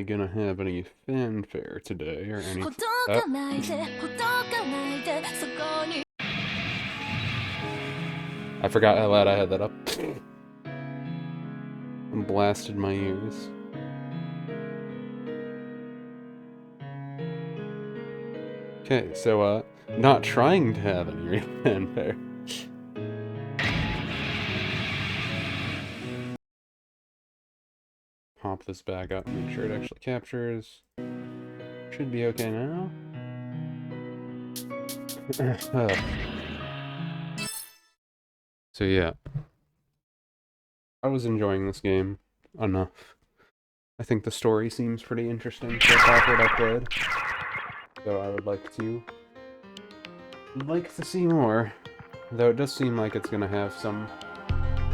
gonna have any fanfare today or anything? I forgot how loud I had that up. And blasted my ears. Okay, so, not trying to have any real fanfare. Pop this back up, make sure it actually captures. Should be okay now. So yeah, I was enjoying this game enough. I think the story seems pretty interesting so far for what I played. So I would like to see more. Though it does seem like it's gonna have some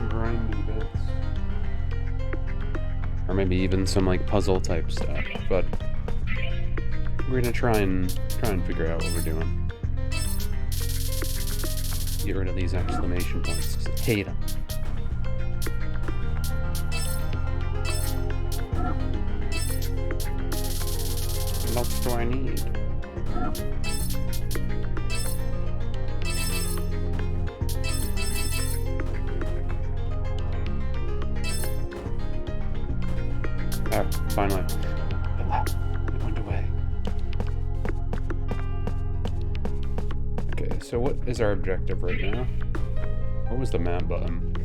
grindy bits. Or maybe even some like puzzle type stuff, but we're gonna try and figure out what we're doing. Get rid of these exclamation points, because I hate them. What else do I need? Ah, finally. It went away. Okay, so what is our objective right now? What was the map button?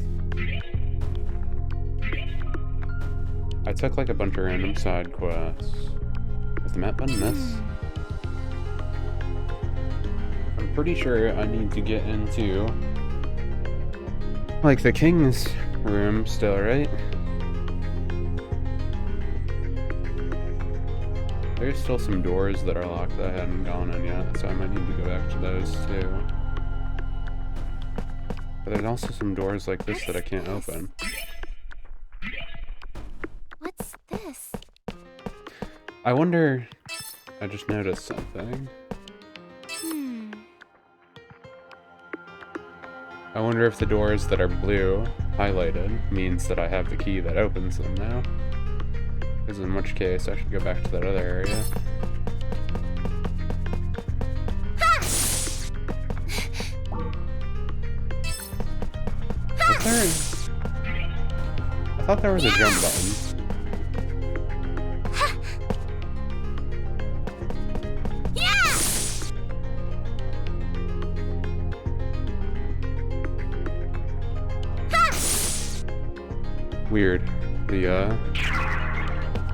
I took like a bunch of random side quests. Was the map button this? I'm pretty sure I need to get into like the king's room still, right? There's still some doors that are locked that I hadn't gone in yet, so I might need to go back to those too. But there's also some doors like this that I can't open. What's this? I wonder... I just noticed something. I wonder if the doors that are blue, highlighted, means that I have the key that opens them now. Because in which case, I should go back to that other area. I thought there was a jump button. Weird. The,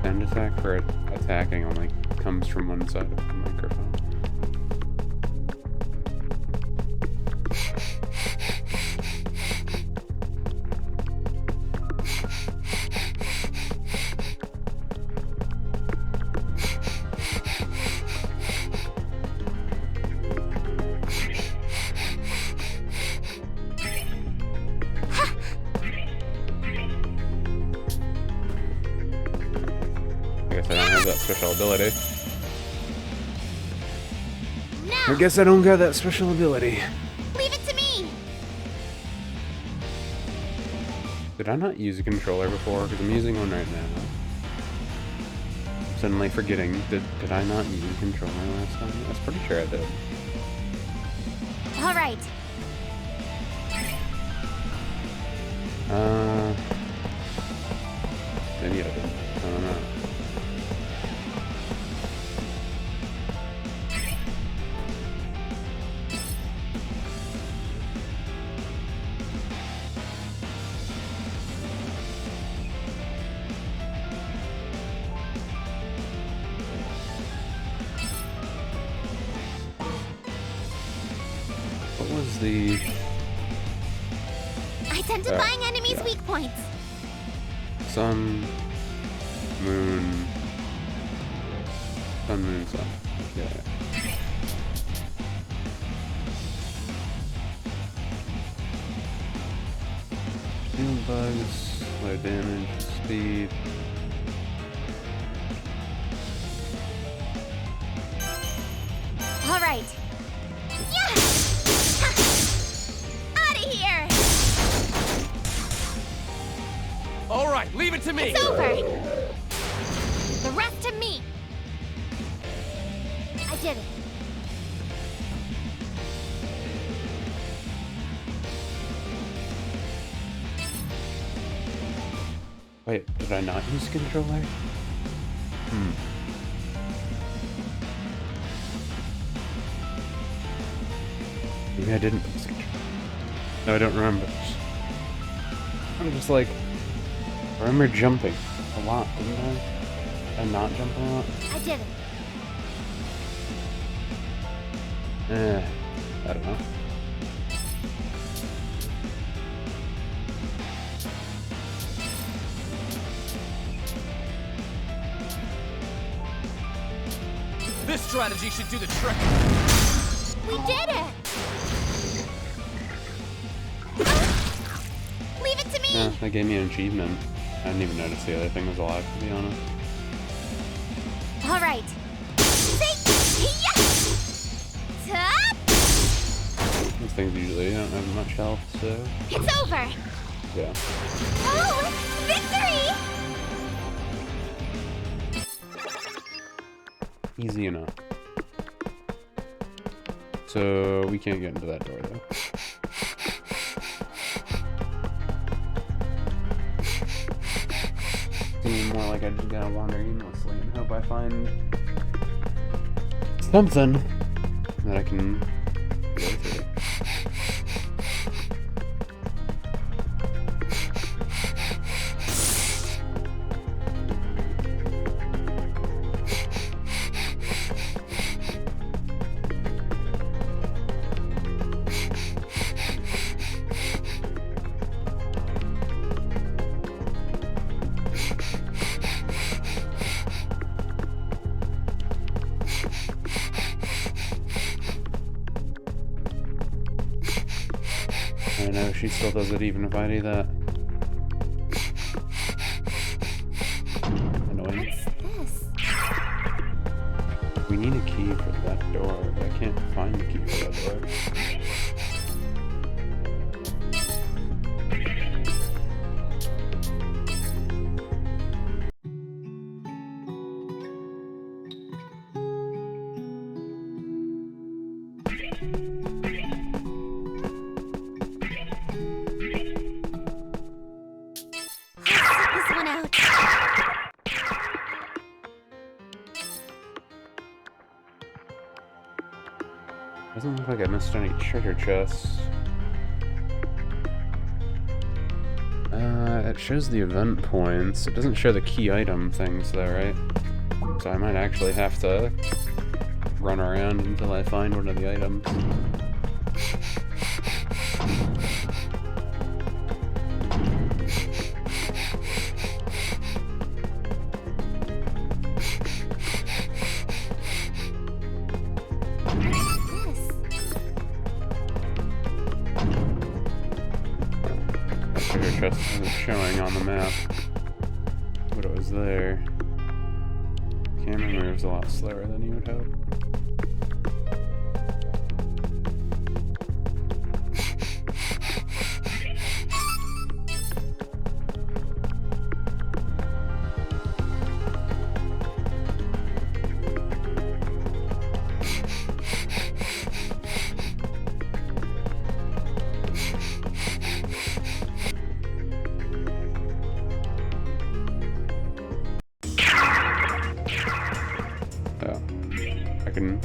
end attack for attacking only comes from one side of the microphone. Special ability. No. I guess I don't got that special ability. Leave it to me. Did I not use a controller before? Because I'm using one right now. I'm suddenly forgetting. Did I not use a controller last time? I was pretty sure I did. All right. Maybe I did. I don't know. What was the... Identifying enemies' weak points. Sun, moon, sun. Yeah. Shield bugs, low damage, speed. All right. Out of here. All right, leave it to me. It's over. The rest to to me! I did it. Wait, did I not use controller? Maybe I didn't use controller. No, I don't remember. I'm just like, I remember jumping a lot, didn't I? And not jumping a lot? I did it. I don't know. This strategy should do the trick. We did it! Leave it to me! Yeah, that gave me an achievement. I didn't even notice the other thing was alive, to be honest. All right. Top! These things usually don't have much health, so... It's over! yeah. Oh! Victory! Easy enough. So, we can't get into that door, though. Seems more like I just gotta wander aimlessly and hope I find something that I can go through. I know, she still does it even if I do that. Annoying. What's this? We need a key for that door, but I can't find the key for that door. Let's sit this one out. Doesn't look like I missed any treasure chests. It shows the event points. It doesn't show the key item things though, right? So I might actually have to run around until I find one of the items. Treasure chest isn't showing on the map, but it was there. Camera moves a lot slower than you would hope.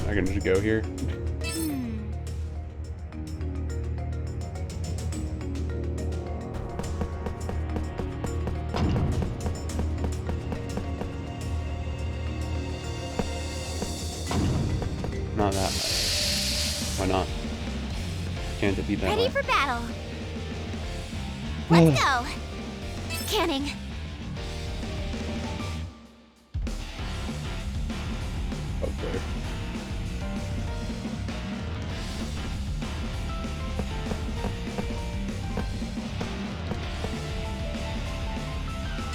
I can just go here. Not that way. Why not? Can't it be that Ready way? for battle. Let's go. Scanning. Okay.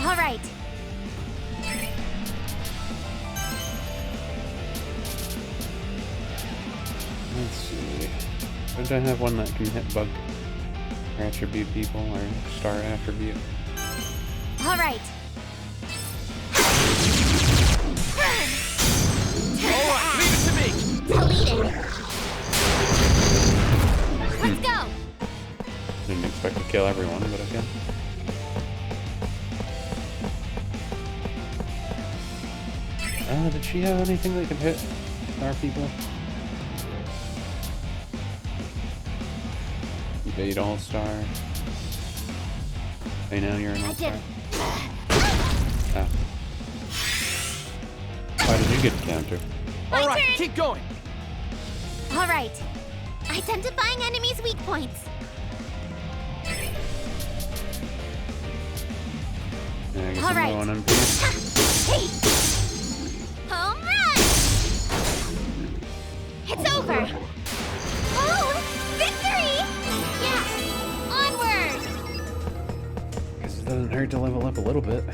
All right. Let's see. Don't I have one that can hit bug attribute people or star attribute? All right. kill everyone, but okay. Did she have anything that could hit our people? Evade All-Star. I know you're an All-Star. Ah. Why did you get the counter? All right, turn. keep going. All right. Identifying enemies' weak points. Yeah, I guess All I'm right. low on MP. Hey! Home run! It's over! Oh! Victory! Yeah! Onward! Guess it doesn't hurt to level up a little bit.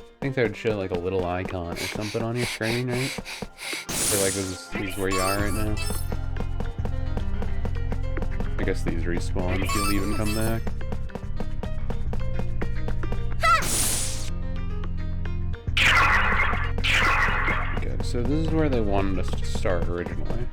I think they would show like a little icon or something on your screen, right? For like this is where you are right now. I guess these respawn if you leave and come back. Okay, so this is where they wanted us to start originally.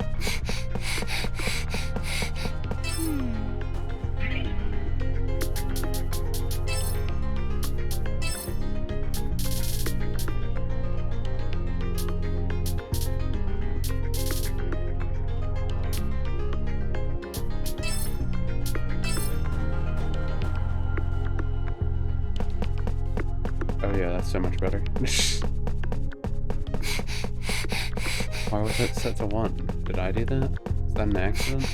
Oh yeah, that's so much better. Why was it set to 1? Did I do that? Is that an accident?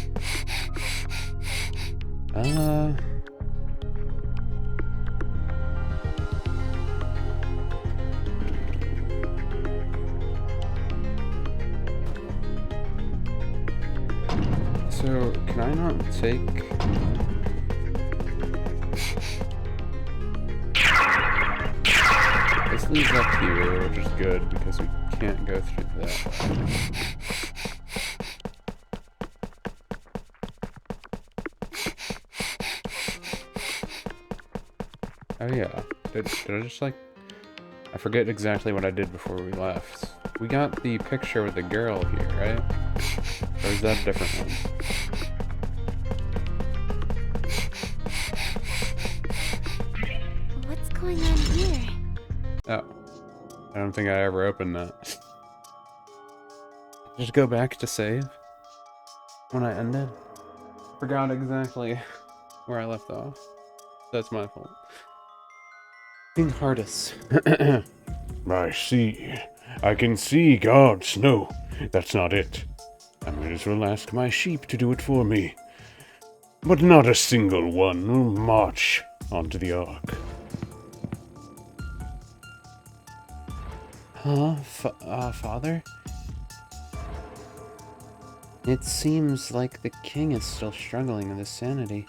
So, can I not take... This leads up here, which is good, because we can't go through that. Oh yeah, did I just like... I forget exactly what I did before we left. We got the picture with the girl here, right? Or is that a different one? What's going on here? Oh. I don't think I ever opened that. Just go back to save when I ended. Forgot exactly where I left off. That's my fault. King Hardus. I see. I can see gods. No, that's not it. I might as well ask my sheep to do it for me. But not a single one will march onto the Ark. Huh? Father? It seems like the king is still struggling with his sanity.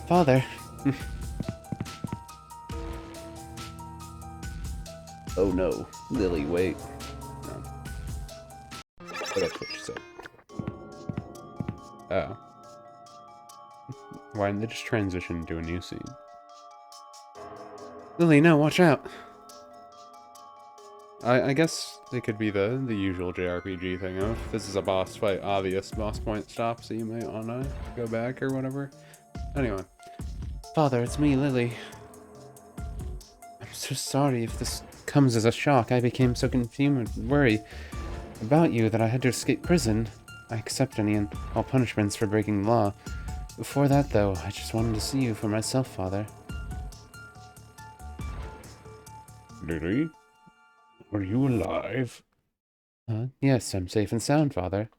Father! Oh no. Lily, wait. No. But that's what she said. Oh. Why didn't they just transition to a new scene? Lily, no, watch out! I guess it could be the usual JRPG thing of, this is a boss fight, obvious boss point stop, so you might wanna go back or whatever. Anyway. Father, it's me, Lily. I'm so sorry if this comes as a shock. I became so confused and worried about you that I had to escape prison. I accept any and all punishments for breaking the law. Before that, though, I just wanted to see you for myself, Father. Lily? Are you alive? Yes, I'm safe and sound, Father.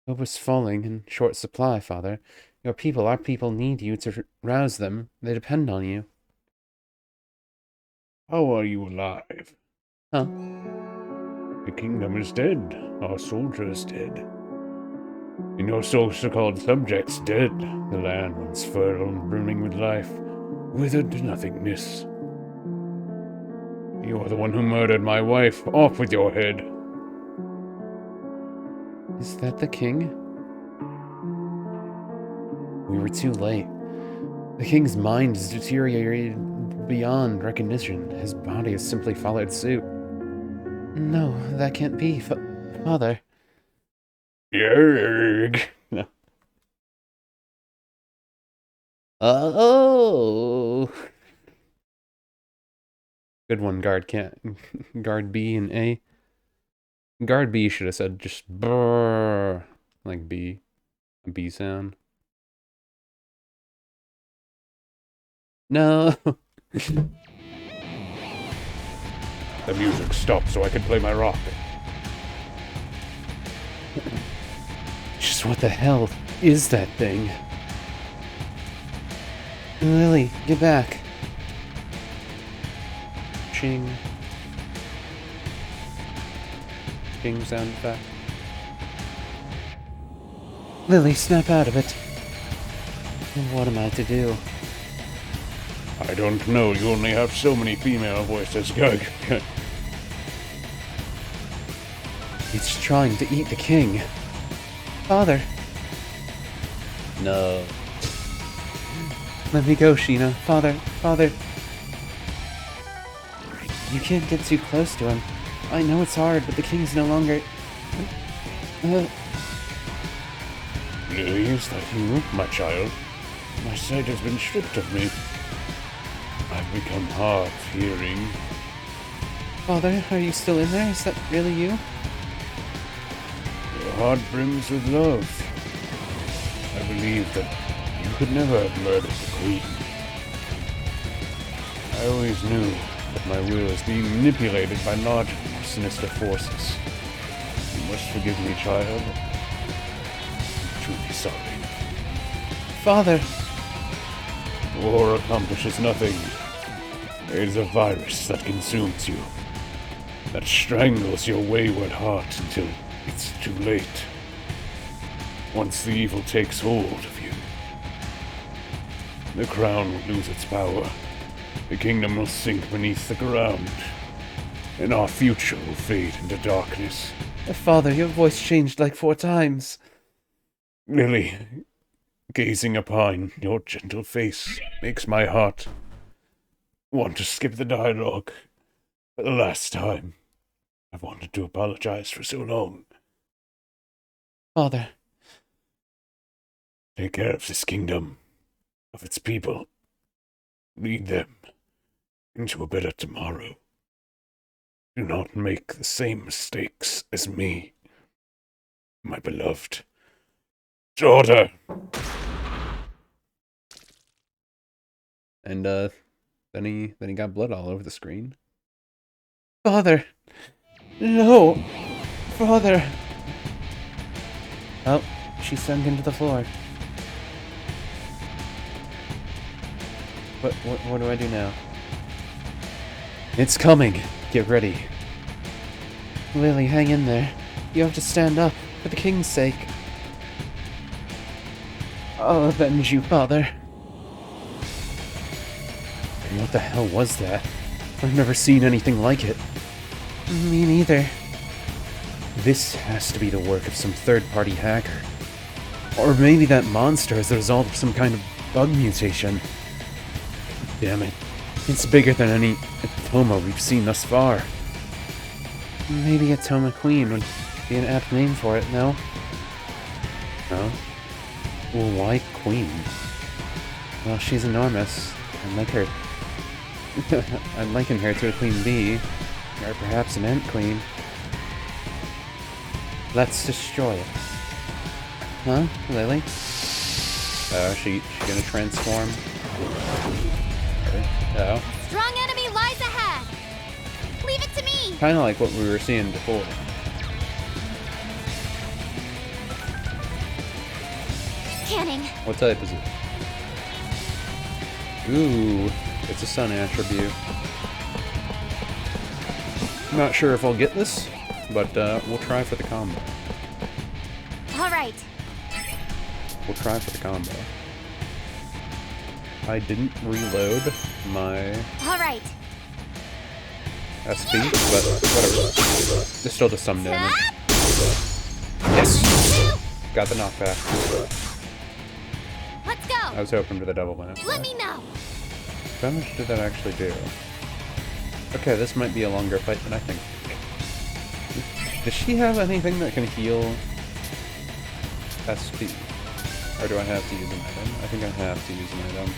Hope is falling in short supply, Father. Your people, our people, need you to rouse them. They depend on you. How are you alive? Huh? The kingdom is dead. Our soldier is dead. And your so-called subjects dead. The land once fertile and brimming with life, withered to nothingness. You are the one who murdered my wife. Off with your head. Is that the king? We were too late. The king's mind is deteriorated beyond recognition. His body has simply followed suit. No, that can't be, Father. Yerg. No. Oh! Good one, guard can't. Guard B and A. Guard B should have said just brrr, like B. A B sound. No! The music stopped so I could play my rock. Just what the hell is that thing? Lily, get back. Ching. Ching sound effect. Lily, snap out of it. What am I to do? I don't know, you only have so many female voices, Gug. It's trying to eat the king. Father. No. Let me go, Sheena. Father, Father. You can't get too close to him. I know it's hard, but the king's no longer... Lily, is that you, my child? My sight has been stripped of me. I've become hard of hearing. Father, are you still in there? Is that really you? Your heart brims with love. I believe that you could never have murdered the queen. I always knew that my will is being manipulated by large, sinister forces. You must forgive me, child. I'm truly sorry. Father! War accomplishes nothing. It is a virus that consumes you, that strangles your wayward heart until it's too late. Once the evil takes hold of you, the crown will lose its power, the kingdom will sink beneath the ground, and our future will fade into darkness. Father, your voice changed like 4 times. Lily, gazing upon your gentle face makes my heart want to skip the dialogue. For the last time, I've wanted to apologize for so long. Father. Take care of this kingdom, of its people. Lead them into a better tomorrow. Do not make the same mistakes as me, my beloved daughter. And, then he got blood all over the screen. Father! No! Father! Oh, she sunk into the floor. What do I do now? It's coming! Get ready. Lily, hang in there. You have to stand up, for the king's sake. I'll avenge you, Father. What the hell was that? I've never seen anything like it. Me neither. This has to be the work of some third-party hacker. Or maybe that monster is the result of some kind of bug mutation. Damn it. It's bigger than any Atoma we've seen thus far. Maybe Atoma Queen would be an apt name for it, no? No? Well, why Queen? Well, she's enormous. I like her. I'd liken her to a queen bee, or perhaps an ant queen. Let's destroy it. Huh, Lily? She gonna transform? Oh. Strong enemy lies ahead. Leave it to me. Kind of like what we were seeing before. Scanning. What type is it? Ooh, it's a sun attribute. Not sure if I'll get this, but we'll try for the combo. All right. We'll try for the combo. I didn't reload my All right. SP, but whatever. This still does some damage. Yes! Got the knockback. Let's go. I was hoping for the double win. Let me know. How much did that actually do? Okay, this might be a longer fight than I think. Does she have anything that can heal SP? Or do I have to use an item? I think I have to use an item.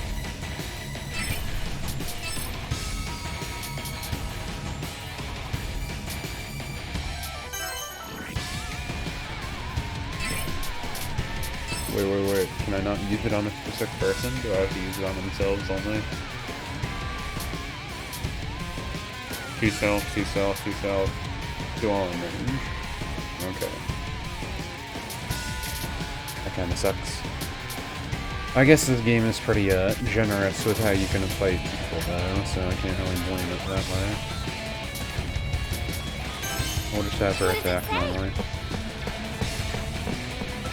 Wait. Can I not use it on a specific person? Do I have to use it on themselves only? T-cell. Do all in range. Okay. That kinda sucks. I guess this game is pretty generous with how you can fight people though, so I can't really blame it that way. We'll just have her attack normally.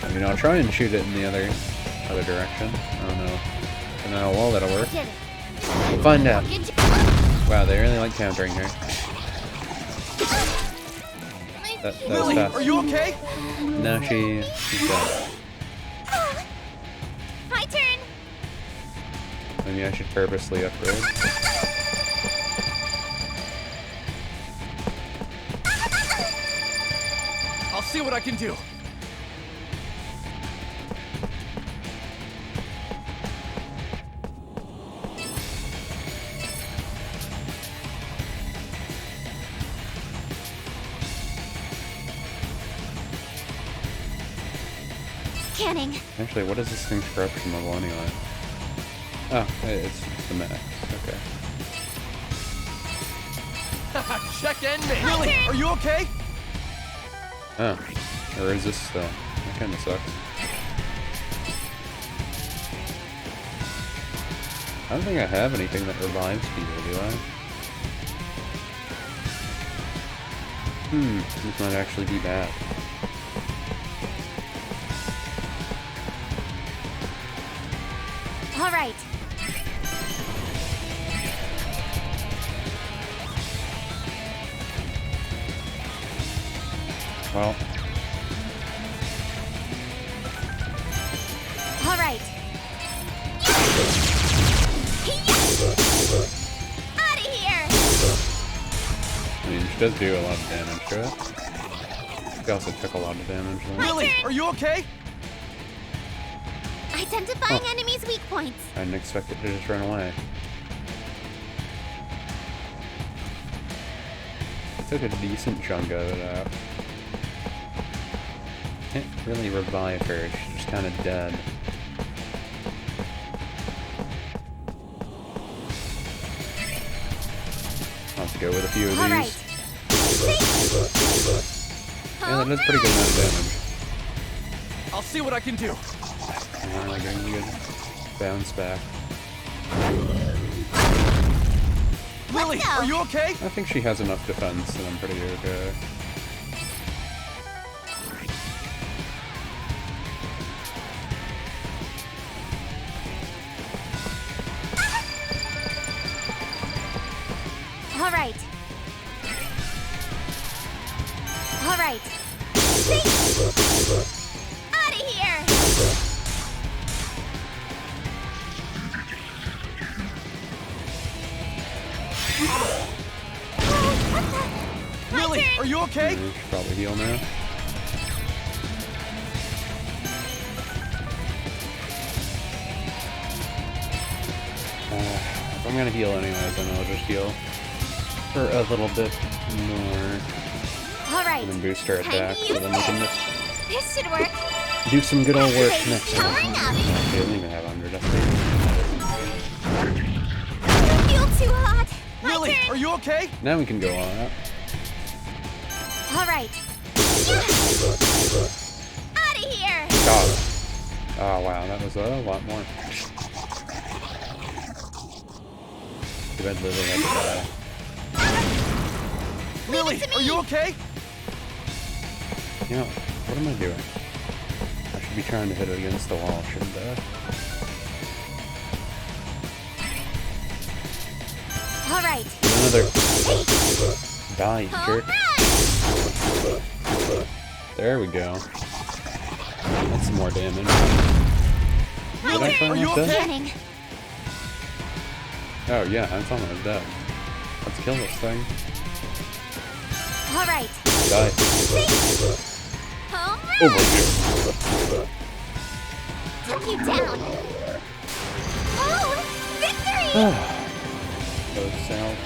I mean, I'll try and shoot it in the other direction. I don't know. I don't know how well that'll work. Did it. We'll find out. Good job. Wow, they really like countering her. That was Lily, fast. are you okay? No, she's dead. My turn. Maybe I should purposely upgrade. I'll see what I can do. Scanning. Actually, what is this thing's corruption level anyway? Oh, it's the max. Okay. Check and me. Lily, are you okay? Oh, or is this that kind of sucks. I don't think I have anything that revives people, do I? This might actually be bad. All right. Well, All right. Out of here. I mean, she does do a lot of damage to it. She also took a lot of damage though. Lily, are you okay? Identifying enemies' weak points. I didn't expect it to just run away. I took a decent chunk of it out. Can't really revive her, she's just kind of dead. I'll have to go with a few of All these. right. Yeah, that does pretty good amount of damage. I'll see what I can do. Yeah, like a good bounce back. Lily, go. are you okay? I think she has enough defense and I'm pretty okay. All right. All right. Out of here. Lily, are you okay? Yeah, we should probably heal now. If I'm gonna heal anyways, then I'll just heal for a little bit more. All right. And then boost her Time to attack, so use then we can This should work. do some good old work Okay, next time. powering up. She doesn't even have 100 SP. Feel too hot. My Lily, turn. are you okay? Now we can go on out. All right. Out of here. God. Oh wow, that was a lot more. Too bad Lily had to die. Lily, are you okay? You know, what am I doing? I should be trying to hit it against the wall, shouldn't I? All right. Another. Die, you All jerk. right. There we go. That's some more damage. Did I Lily, find are you that dead? okay? Scanning. Oh yeah, that's almost dead. Let's kill this thing. All right. Die. Home Over run! here. Took you down. Oh, victory! Go south.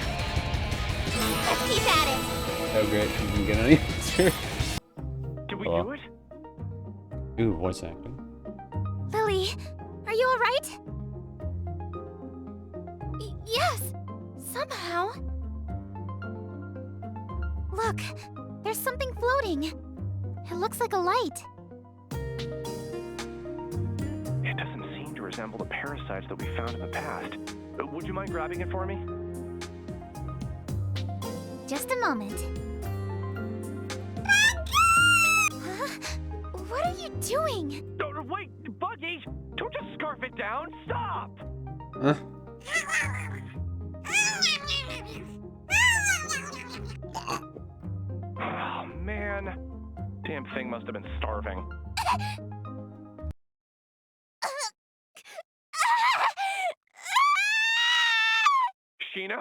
Let's keep at it. Oh great, you didn't get any answer. Did we Hello? do it? Ooh, voice acting. Lily, are you alright? Yes, somehow. Look, there's something floating. It looks like a light. It doesn't seem to resemble the parasites that we found in the past. Would you mind grabbing it for me? Just a moment. Huh? What are you doing? Oh, wait, Buggy! Don't just scarf it down! Stop! Huh? Oh, man. Damn thing must have been starving. Sheena?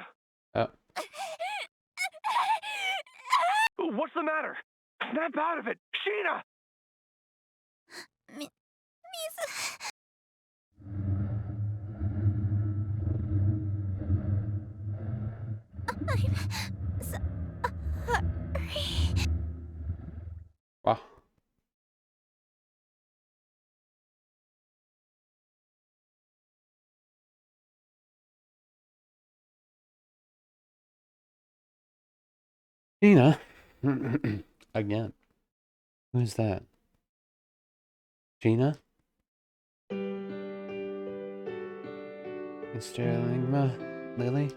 Oh. What's the matter? Snap out of it! Sheena! Wow. Tina. Again. Who's that? Gina? Mr. Enigma? Lily?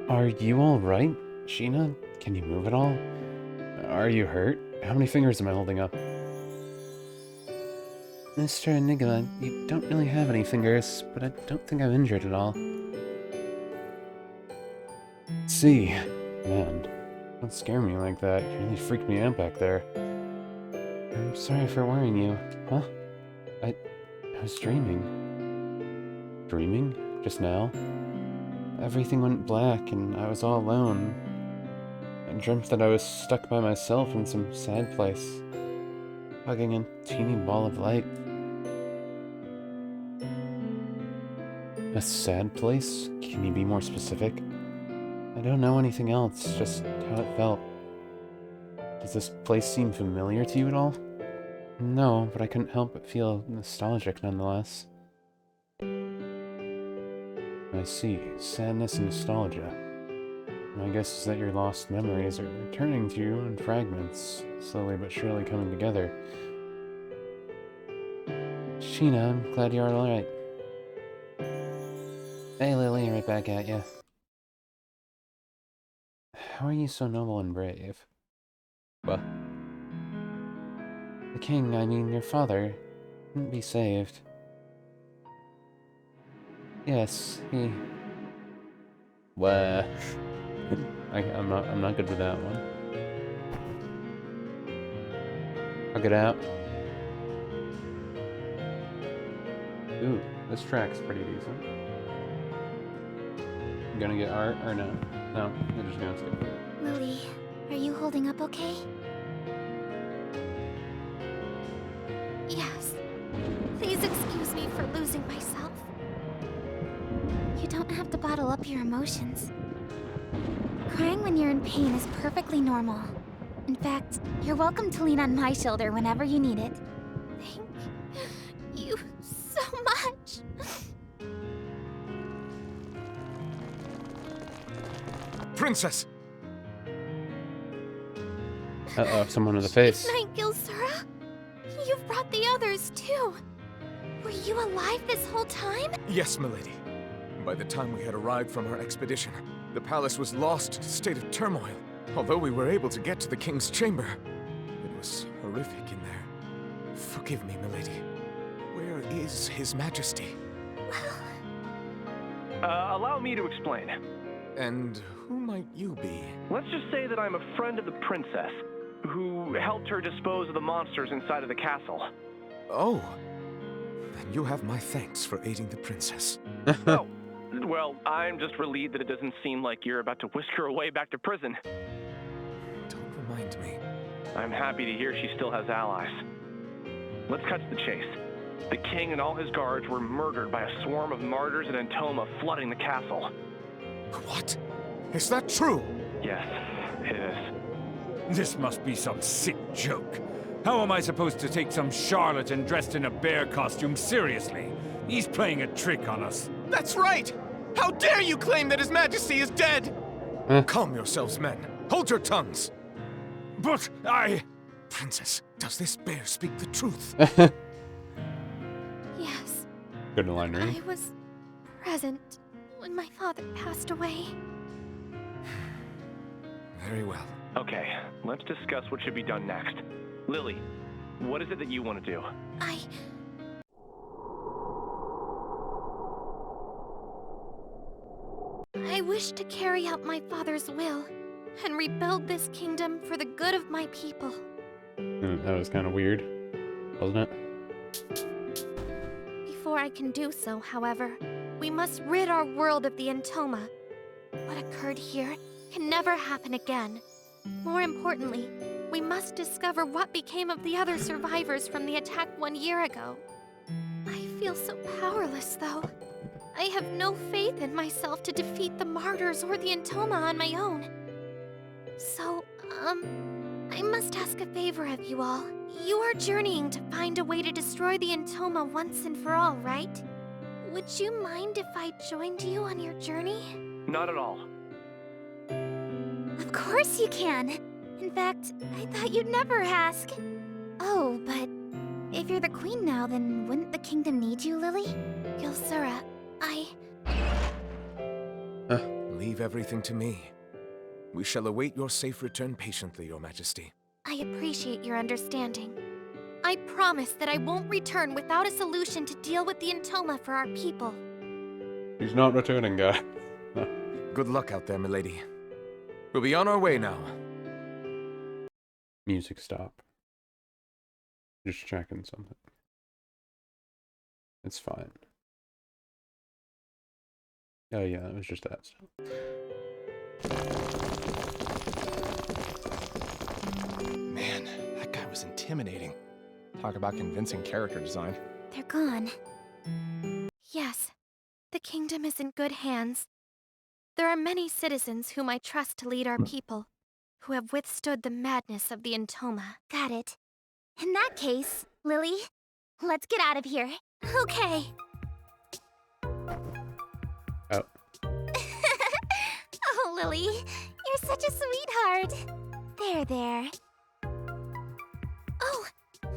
Are you alright, Sheena? Can you move at all? Are you hurt? How many fingers am I holding up? Mr. Enigma, you don't really have any fingers, but I don't think I'm injured at all. See, man, don't scare me like that. You really freaked me out back there. I'm sorry for worrying you. Huh? I was dreaming. Dreaming? Just now? Everything went black and I was all alone. I dreamt that I was stuck by myself in some sad place, hugging a teeny ball of light. A sad place? Can you be more specific? I don't know anything else, just how it felt. Does this place seem familiar to you at all? No, but I couldn't help but feel nostalgic nonetheless. I see. Sadness and nostalgia. My guess is that your lost memories are returning to you in fragments, slowly but surely coming together. Sheena, I'm glad you're alright. Hey Lily, right back at ya. How are you so noble and brave? What? The king, I mean your father, couldn't be saved. Yes, he... What? I'm not good with that one. I'll get out. Ooh, this track's pretty decent. Gonna get art or no? No, we're just gonna skip it. Lily, are you holding up okay? Yes. Please excuse me for losing myself. You don't have to bottle up your emotions. Crying when you're in pain is perfectly normal. In fact, you're welcome to lean on my shoulder whenever you need it. Thank you so much. Princess! Uh-oh, someone in the face. Night, Gilsura. You've brought the others too. Were you alive this whole time? Yes, milady. By the time we had arrived from our expedition, the palace was lost in a state of turmoil. Although we were able to get to the king's chamber, it was horrific in there. Forgive me, milady. Where is His Majesty? Allow me to explain. And who might you be? Let's just say that I'm a friend of the princess, who helped her dispose of the monsters inside of the castle. Oh, then you have my thanks for aiding the princess. Oh, Well, I'm just relieved that it doesn't seem like you're about to whisk her away back to prison. Don't remind me. I'm happy to hear she still has allies. Let's cut to the chase. The king and all his guards were murdered by a swarm of martyrs in Entoma flooding the castle. What? Is that true? Yes, it is. This must be some sick joke. How am I supposed to take some charlatan dressed in a bear costume seriously? He's playing a trick on us. That's right! How dare you claim that His Majesty is dead? Huh? Calm yourselves, men. Hold your tongues. But I... Princess, does this bear speak the truth? Yes, Good line I read. was present when my father passed away. Very well. Okay, let's discuss what should be done next. Lily, what is it that you want to do? I wish to carry out my father's will and rebuild this kingdom for the good of my people. That was kind of weird, wasn't it? Before I can do so, however, we must rid our world of the Entoma. What occurred here can never happen again. More importantly, we must discover what became of the other survivors from the attack 1 year ago. I feel so powerless, though. I have no faith in myself to defeat the martyrs or the Entoma on my own. So, I must ask a favor of you all. You are journeying to find a way to destroy the Entoma once and for all, right? Would you mind if I joined you on your journey? Not at all. Of course you can. In fact, I thought you'd never ask. Oh, but if you're the queen now, then wouldn't the kingdom need you, Lily? Gilsura, Leave everything to me. We shall await your safe return patiently, Your Majesty. I appreciate your understanding. I promise that I won't return without a solution to deal with the Entoma for our people. He's not returning, guy. Good luck out there, milady. We'll be on our way now. Music stop. Just checking something. It's fine. Oh yeah, it was just that stuff. Man, that guy was intimidating. Talk about convincing character design. They're gone. Yes, the kingdom is in good hands. There are many citizens whom I trust to lead our people, who have withstood the madness of the Entoma. Got it. In that case, Lily, let's get out of here. Okay. Oh. Oh, Lily, you're such a sweetheart. There. Oh,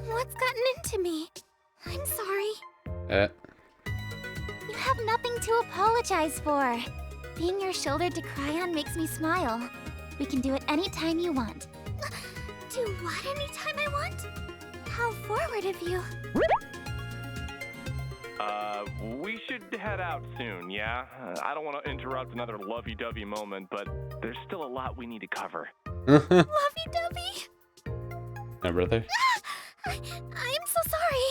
what's gotten into me? I'm sorry. You have nothing to apologize for. Being your shoulder to cry on makes me smile. We can do it anytime you want. Do what anytime I want? How forward of you. We should head out soon, yeah? I don't want to interrupt another lovey-dovey moment, but there's still a lot we need to cover. Lovey-dovey? Brother? I'm so sorry.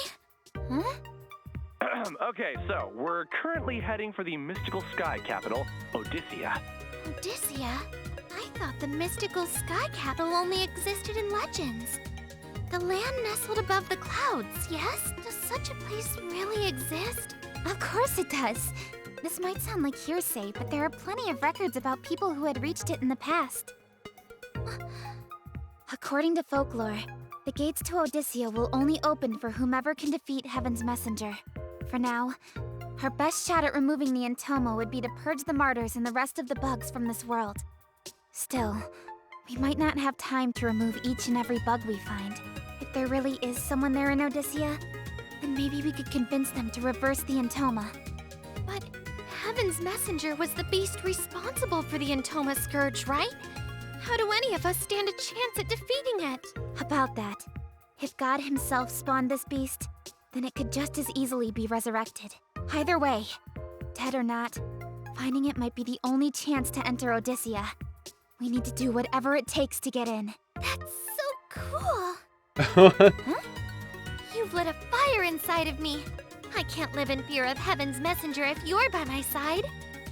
Huh? Okay, so we're currently heading for the mystical sky capital, Odyssea. Odyssea? I thought the mystical sky capital only existed in legends. The land nestled above the clouds, yes? Does such a place really exist? Of course it does. This might sound like hearsay, but there are plenty of records about people who had reached it in the past. According to folklore, the gates to Odyssea will only open for whomever can defeat Heaven's Messenger. For now, our best shot at removing the Entoma would be to purge the martyrs and the rest of the bugs from this world. Still, we might not have time to remove each and every bug we find. If there really is someone there in Odyssea, then maybe we could convince them to reverse the Entoma. But Heaven's Messenger was the beast responsible for the Entoma Scourge, right? How do any of us stand a chance at defeating it? About that, if God himself spawned this beast, then it could just as easily be resurrected. Either way, dead or not, finding it might be the only chance to enter Odyssea. We need to do whatever it takes to get in. That's so cool! Huh? You've lit a fire inside of me. I can't live in fear of Heaven's Messenger if you're by my side.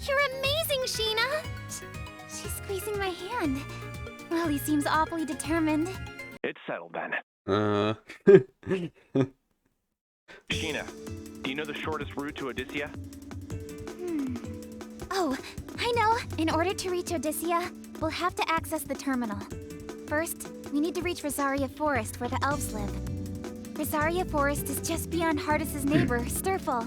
You're amazing, Sheena! She's squeezing my hand. Lily seems awfully determined. It's settled then. Sheena, do you know the shortest route to Odyssea? Oh, I know. In order to reach Odyssea, we'll have to access the terminal. First, we need to reach Rosaria Forest, where the elves live. Rosaria Forest is just beyond Hardis's neighbor, Sturful.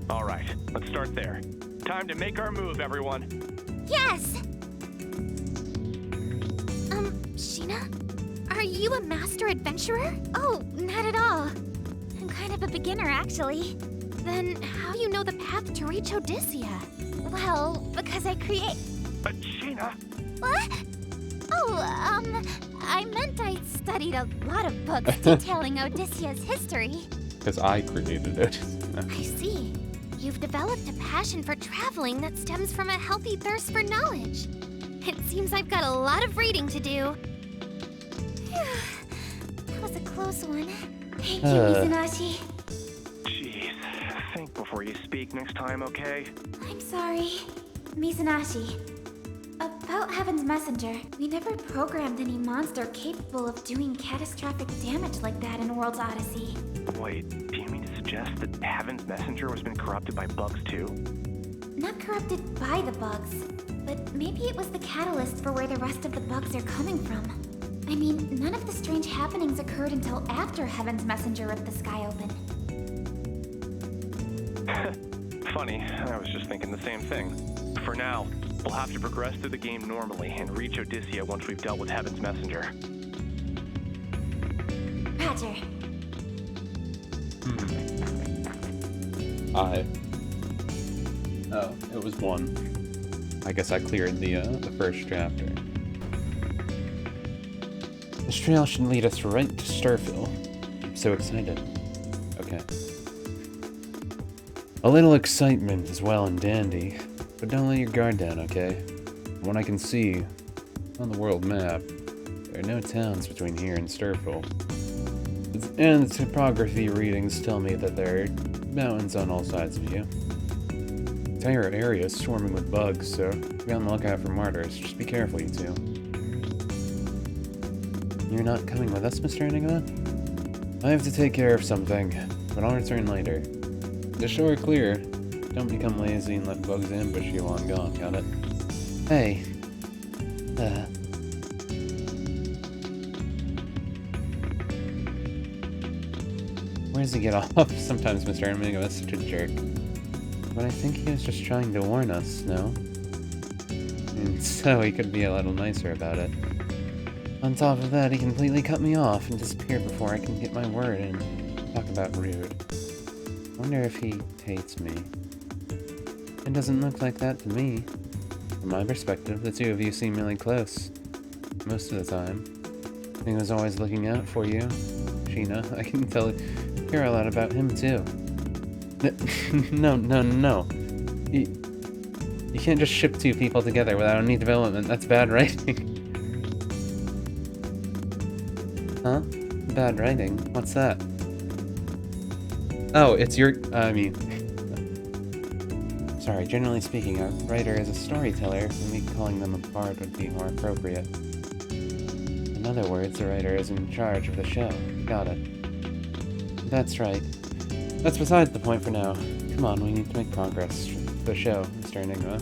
All right, let's start there. Time to make our move, everyone. Yes! Sheena? Are you a master adventurer? Oh, not at all. I'm kind of a beginner, actually. Then how you know the path to reach Odyssea? Well, because I create... Sheena! What? Oh, I meant I studied a lot of books detailing Odyssea's history. Because I created it. I see. You've developed a passion for traveling that stems from a healthy thirst for knowledge. It seems I've got a lot of reading to do. That was a close one. Thank you, Mizunagi. Jeez, think before you speak next time, okay? I'm sorry. Mizunagi. About Heaven's Messenger, we never programmed any monster capable of doing catastrophic damage like that in World's Odyssey. Wait, do you mean to suggest that Heaven's Messenger has been corrupted by bugs too? Not corrupted by the bugs, but maybe it was the catalyst for where the rest of the bugs are coming from. I mean, none of the strange happenings occurred until after Heaven's Messenger ripped the sky open. Funny, I was just thinking the same thing. For now, we'll have to progress through the game normally and reach Odyssea once we've dealt with Heaven's Messenger. Roger. Oh, it was 1. I guess I cleared the first chapter. This trail should lead us right to Sturfil. I'm so excited. Okay. A little excitement is well and dandy, but don't let your guard down, okay? From what I can see on the world map, there are no towns between here and Sturfil. And the topography readings tell me that there are mountains on all sides of you. The entire area is swarming with bugs, so be on the lookout for martyrs. Just be careful, you two. You're not coming with us, Mr. Enigma? I have to take care of something, but I'll return later. The shore clear. Don't become lazy and let bugs ambush you while I'm gone, got it? Hey. Where does he get off? Sometimes Mr. Enigma is such a jerk. But I think he was just trying to warn us, no? And so he could be a little nicer about it. On top of that, he completely cut me off and disappeared before I can get my word in. Talk about rude. Wonder if he hates me. It doesn't look like that to me. From my perspective, the two of you seem really close. Most of the time. He was always looking out for you. Sheena, I can hear a lot about him too. No. You can't just ship two people together without any development. That's bad writing. Huh? Bad writing? What's that? Oh, it's your... Sorry, generally speaking, a writer is a storyteller, and me calling them a bard would be more appropriate. In other words, the writer is in charge of the show. Got it. That's right. That's besides the point for now. Come on, we need to make progress to the show, Mr. Enigma.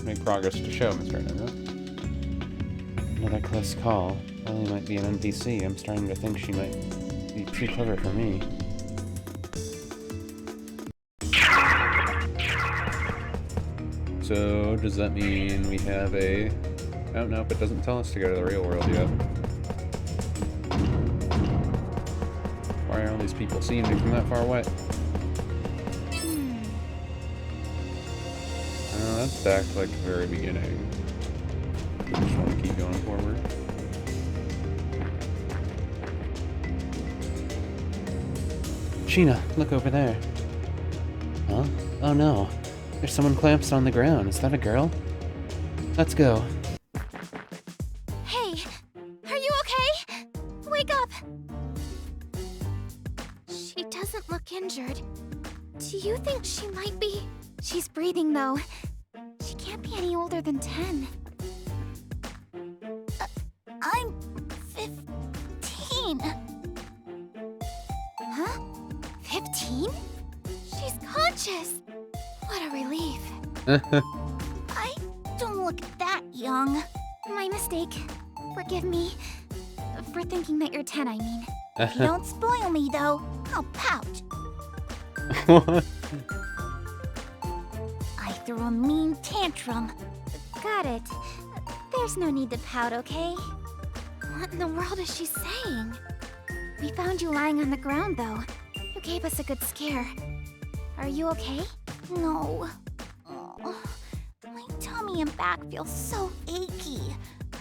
Make progress to show, Mr. Enigma. Another close call. Ellie might be an NPC. I'm starting to think she might be too clever for me. So, does that mean we have a... Oh, nope, it doesn't tell us to go to the real world yet. Why are all these people seeing me from that far away? That's back to, like, the very beginning. I just want to keep going forward. Sheena, look over there. Huh? Oh no. There's someone collapsed on the ground. Is that a girl? Let's go. Hey, are you okay? Wake up! She doesn't look injured. Do you think she might be? She's breathing though. any older than 10. I'm 15. Huh? 15? She's conscious. What a relief. I don't look that young. My mistake. Forgive me. For thinking that you're 10, I mean. If you don't spoil me, though, I'll pout. I threw a mean tantrum. Got it. There's no need to pout, okay? What in the world is she saying? We found you lying on the ground, though. You gave us a good scare. Are you okay? No. Oh, my tummy and back feel so achy.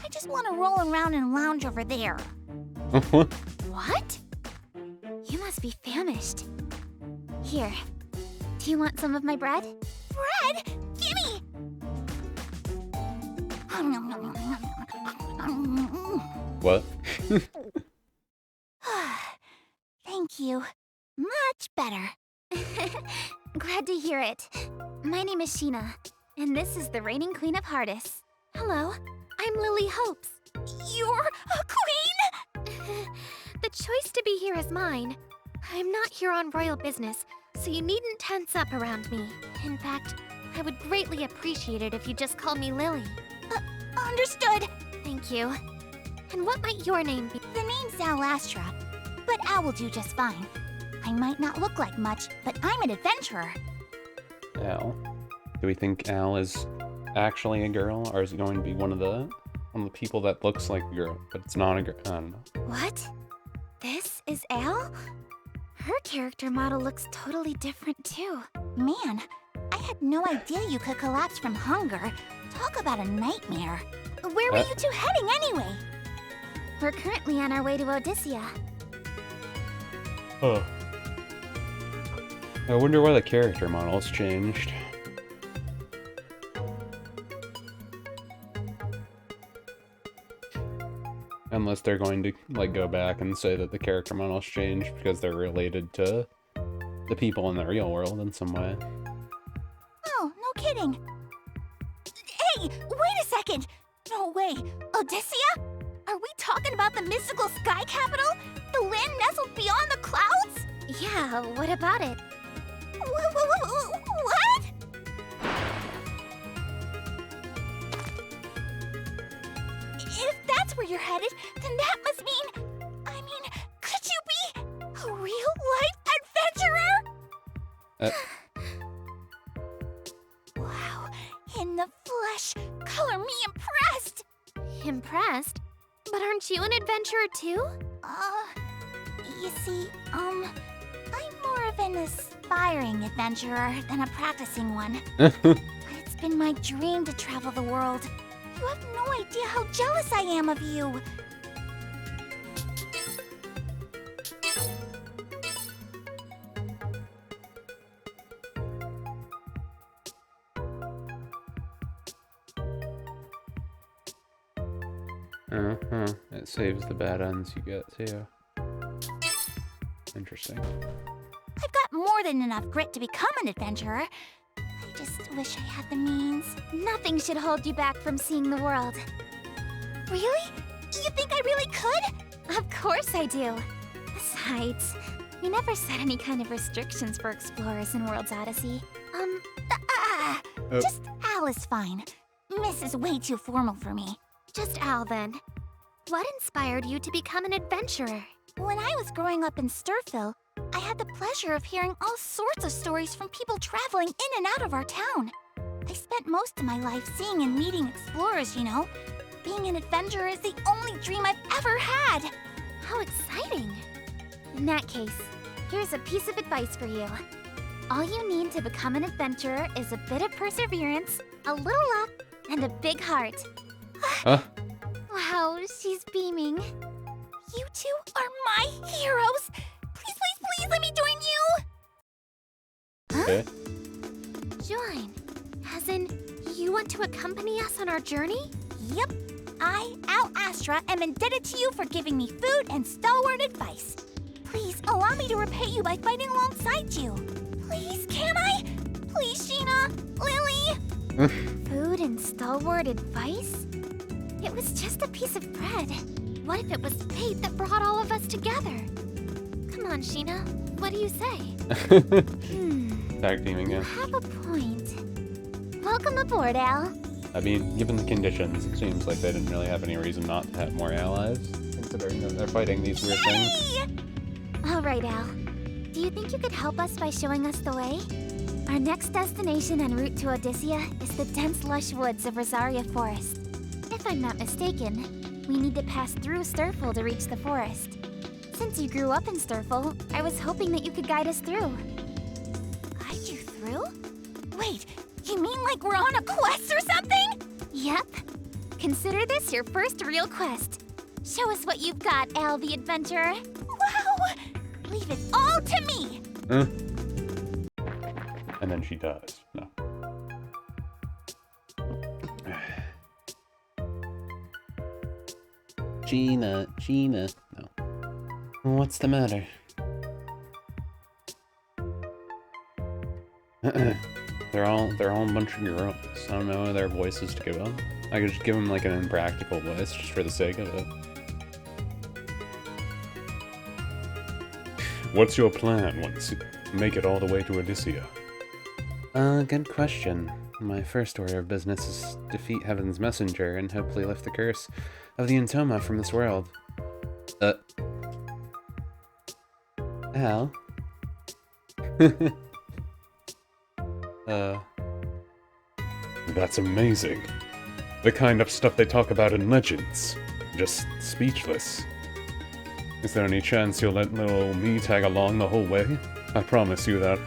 I just want to roll around and lounge over there. What? You must be famished. Here. Do you want some of my bread? Bread? Gimme! What? Thank you. Much better. Glad to hear it. My name is Sheena, and this is the reigning queen of Hardis. Hello, I'm Lily Hopes. You're a queen? The choice to be here is mine. I'm not here on royal business, so you needn't tense up around me. In fact, I would greatly appreciate it if you just called me Lily. Understood. Thank you. And what might your name be? The name's Alastra, but Al will do just fine. I might not look like much, but I'm an adventurer. Al. Do we think Al is actually a girl, or is it going to be one of the people that looks like a girl, but it's not a girl? I don't know. What? This is Al? Her character model looks totally different too. Man, I had no idea you could collapse from hunger. Talk about a nightmare. Where were you two heading anyway? We're currently on our way to Odyssea. Oh. I wonder why the character model's changed. Unless they're going to like go back and say that the character models changed because they're related to the people in the real world in some way. Oh, no kidding. Hey, wait a second! No way, Odyssea? Are we talking about the mystical sky capital? The land nestled beyond the clouds? Yeah, what about it? What? If that's where you're headed, then that must mean... could you be a real-life adventurer? Wow, in the flesh, color me impressed! Impressed? But aren't you an adventurer too? You see, I'm more of an aspiring adventurer than a practicing one. It's been my dream to travel the world. You have no idea how jealous I am of you. It saves the bad ends you get too. Interesting. I've got more than enough grit to become an adventurer. I just wish I had the means. Nothing should hold you back from seeing the world. Really? You think I really could? Of course I do. Besides, we never set any kind of restrictions for explorers in World's Odyssey. Just Al is fine. Miss is way too formal for me. Just Al, then. What inspired you to become an adventurer? When I was growing up in Sturfil, I had the pleasure of hearing all sorts of stories from people traveling in and out of our town. I spent most of my life seeing and meeting explorers, you know. Being an adventurer is the only dream I've ever had. How exciting! In that case, here's a piece of advice for you. All you need to become an adventurer is a bit of perseverance, a little luck, and a big heart. Wow, she's beaming. You two are my heroes! Please, please, please let me join you! Okay. Join? As in, you want to accompany us on our journey? Yep. I, Al Astra, am indebted to you for giving me food and stalwart advice. Please, allow me to repay you by fighting alongside you. Please, can I? Please, Sheena, Lily. Food and stalwart advice? It was just a piece of bread. What if it was fate that brought all of us together? Come on, Sheena. What do you say? Tag teaming, yeah. Have a point. Welcome aboard, Al. I mean, given the conditions, it seems like they didn't really have any reason not to have more allies, considering that they're fighting these weird things. All right, Al. Do you think you could help us by showing us the way? Our next destination en route to Odyssea is the dense lush woods of Rosaria Forest. If I'm not mistaken, we need to pass through Sturful to reach the forest. Since you grew up in Sturful, I was hoping that you could guide us through. Guide you through? Wait, you mean like we're on a quest or something? Yep. Consider this your first real quest. Show us what you've got, Al the Adventurer. Wow! Leave it all to me! And then she does. No. Gina. No. What's the matter? They're all a bunch of girls. I don't know their voices to give them. I could just give them like an impractical voice just for the sake of it. What's your plan once you make it all the way to Odyssea? Good question. My first order of business is defeat Heaven's Messenger and hopefully lift the curse of the Entoma from this world. Al? That's amazing. The kind of stuff they talk about in Legends. Just speechless. Is there any chance you'll let little me tag along the whole way? I promise you that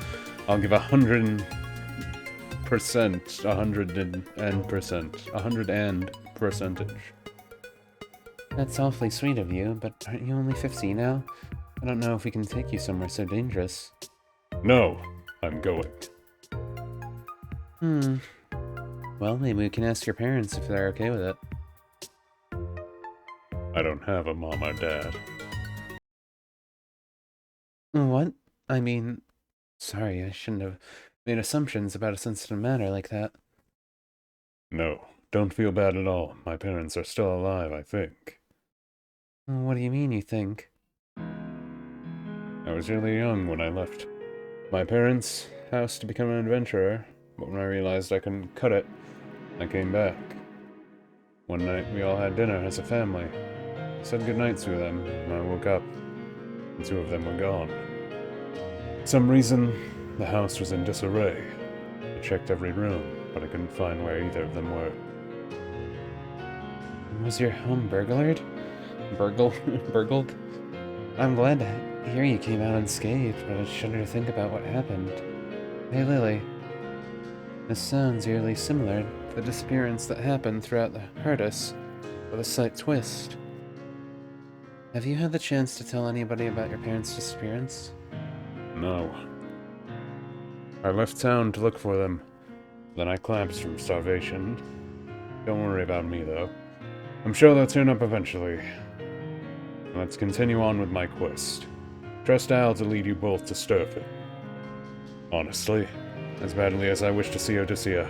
I'll give 100%, 100 and percentage. That's awfully sweet of you, but aren't you only 15 now? I don't know if we can take you somewhere so dangerous. No, I'm going. Well, maybe we can ask your parents if they're okay with it. I don't have a mom or dad. What? I mean, sorry, I shouldn't have made assumptions about a sensitive matter like that. No, don't feel bad at all. My parents are still alive, I think. What do you mean, you think? I was really young when I left my parents' house to become an adventurer, but when I realized I couldn't cut it, I came back. One night we all had dinner as a family. I said goodnight to them, and I woke up, and two of them were gone. For some reason, the house was in disarray. I checked every room, but I couldn't find where either of them were. Was your home burglared? Burgled? I'm glad to hear you came out unscathed, but I shudder to think about what happened. Hey, Lily. This sounds eerily similar to the disappearance that happened throughout the Herdus, with a slight twist. Have you had the chance to tell anybody about your parents' disappearance? No. I left town to look for them. Then I collapsed from starvation. Don't worry about me, though. I'm sure they'll turn up eventually. Let's continue on with my quest. Trust Al to lead you both to Sturfit. Honestly, as badly as I wish to see Odyssea,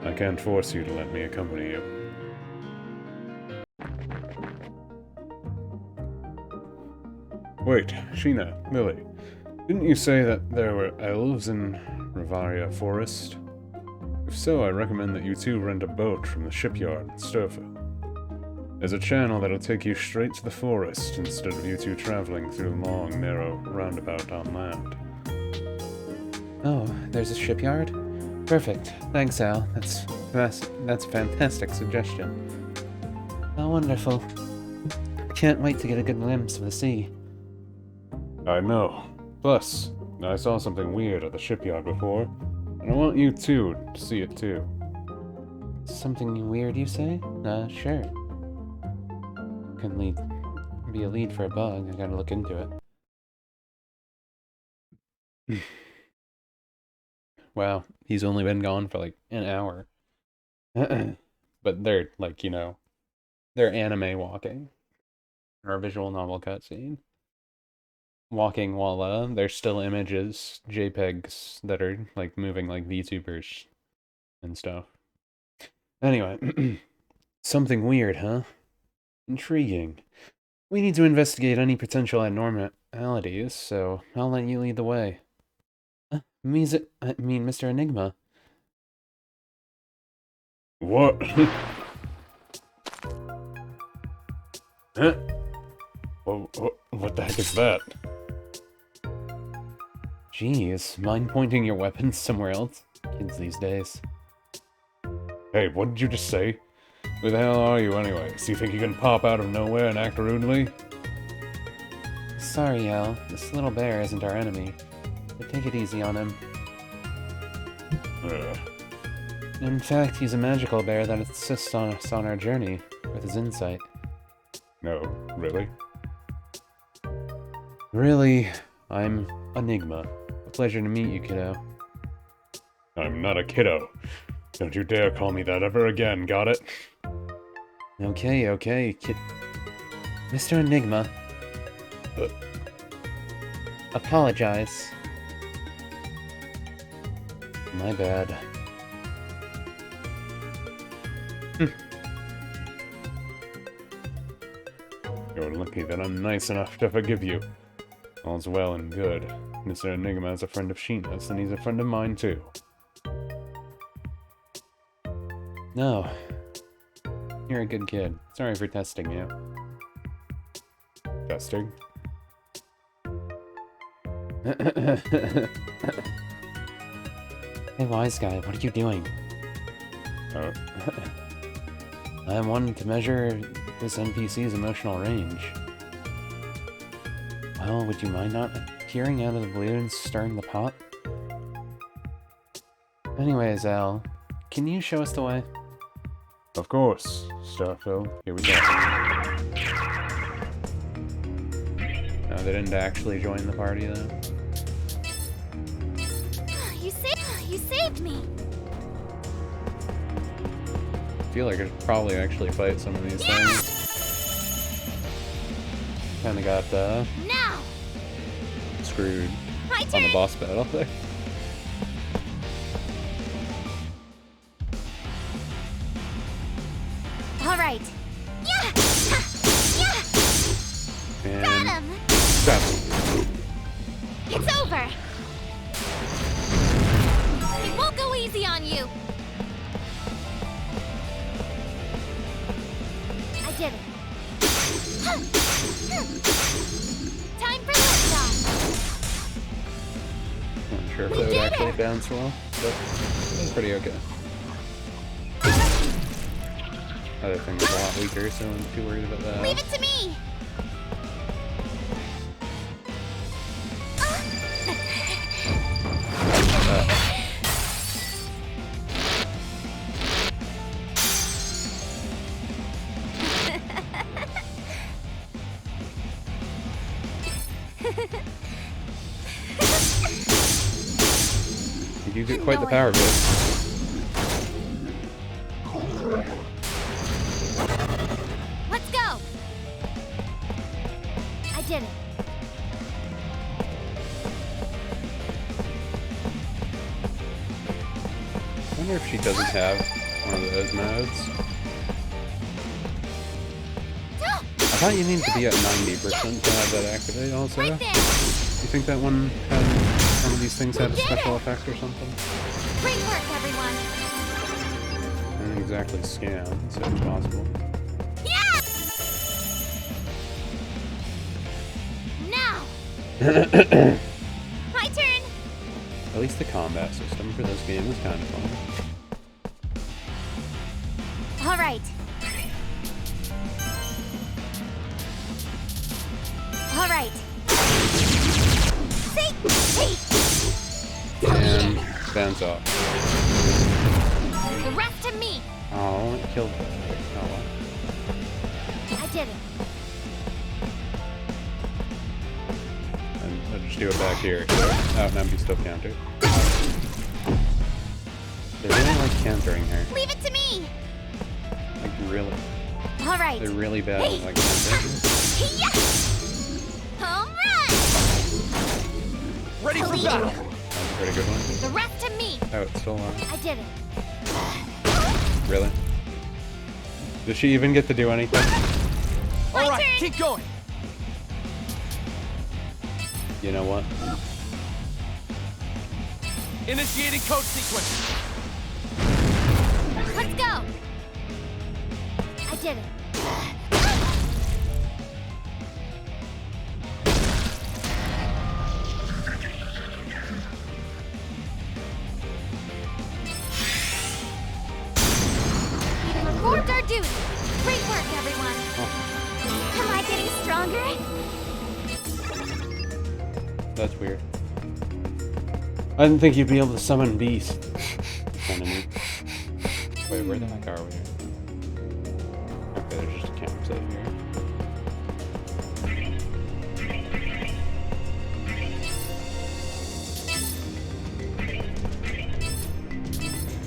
I can't force you to let me accompany you. Wait, Sheena, Lily, didn't you say that there were elves in Rosaria Forest? If so, I recommend that you two rent a boat from the shipyard in Sturfit. There's a channel that'll take you straight to the forest instead of you two traveling through a long, narrow roundabout on land. Oh, there's a shipyard? Perfect. Thanks, Al. That's a fantastic suggestion. How wonderful. Can't wait to get a good glimpse of the sea. I know. Plus, I saw something weird at the shipyard before, and I want you two to see it too. Something weird, you say? Sure. Can be a lead for a bug. I gotta look into it. Wow, he's only been gone for like an hour. But they're like, they're anime walking. Or a visual novel cutscene. Walking while there's still images, JPEGs that are like moving like VTubers and stuff. Anyway, something weird, huh? Intriguing. We need to investigate any potential abnormalities, so I'll let you lead the way. Mr. Enigma. What? Huh? What the heck is that? Jeez, mind pointing your weapons somewhere else? Kids these days. Hey, what did you just say? Who the hell are you anyways? You think you can pop out of nowhere and act rudely? Sorry, Al. This little bear isn't our enemy. But take it easy on him. In fact, he's a magical bear that assists us on our journey with his insight. No, really? Really, I'm Enigma. A pleasure to meet you, kiddo. I'm not a kiddo. Don't you dare call me that ever again, got it? Okay, Mr. Enigma. Apologize. My bad. You're lucky that I'm nice enough to forgive you. All's well and good. Mr. Enigma is a friend of Sheena's, and he's a friend of mine too. No. You're a good kid. Sorry for testing you. Testing? Hey, wise guy, what are you doing? I'm wanting to measure this NPC's emotional range. Well, would you mind not appearing out of the blue and stirring the pot? Anyways, Al, can you show us the way? Of course, Starfield. Here we go. No, they didn't actually join the party, though. You saved me. I feel like I should probably actually fight some of these things. Kinda got, Now. screwed My on turn. the boss battle there. All right. Yeah. Yeah. Got And him. grab him. It's over. It won't go easy on you. I did it. Time for liftoff. Not sure if We that would did actually it! bounce well, but it was pretty okay. Other thing was a lot weaker, so I'm not too worried about that. Leave it to me. You do get quite the power boost. Let's go. I did it. I wonder if she doesn't have one of those modes. I thought you needed to be at 90% to have that activate also. Right there. You think that one had one of these things had a special effect or something? Great work, everyone. I didn't exactly scan, so it's possible. Yeah. Now. My turn. At least the combat system for this game is kind of fun. All right. All right. See? And bounce off. The rest to me. Oh, it killed that. Oh well. I did it. And I'll just do it back here. Oh, now be still counter. They really like countering her. Leave it to me. Like, really. All right. They're really bad at like countering. Yeah. Home run. Ready for battle! That's Pretty good one. The rest to me! Oh, it's still on. I did it. Really? Does she even get to do anything? All right, turn. keep going. You know what? Initiating code sequence. Let's go! I did it. We performed our duty. Great work, everyone. Am I getting stronger? That's weird. I didn't think you'd be able to summon beasts. Kinda neat. Wait, where the heck are we? Okay, there's just a campsite here.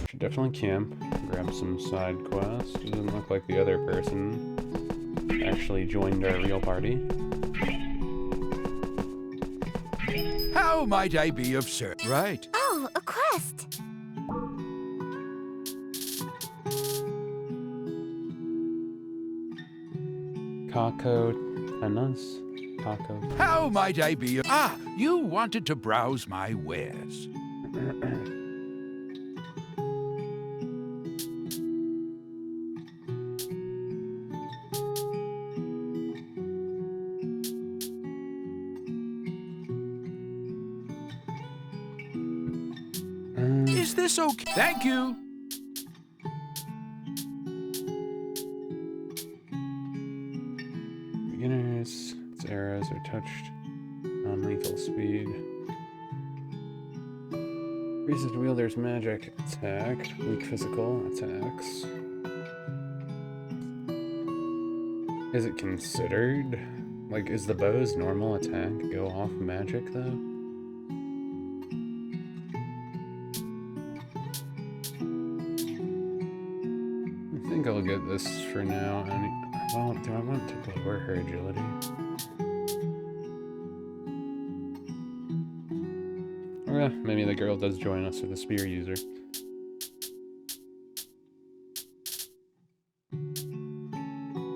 Should definitely camp. Grab some side quests. Doesn't look like the other person actually joined our real party. How might I be of service? Right. Oh, a quest. Kako Tenas? Kako. How might I be of... Ah, you wanted to browse my wares. Is this okay? Thank you. Beginners, its arrows are touched non-lethal speed. Increases wielder's magic attack, weak physical attacks. Is it considered? Like, is the bow's normal attack go off magic though? I think I'll get this for now. Well, do I want to lower her agility? Or yeah, maybe the girl does join us with a spear user.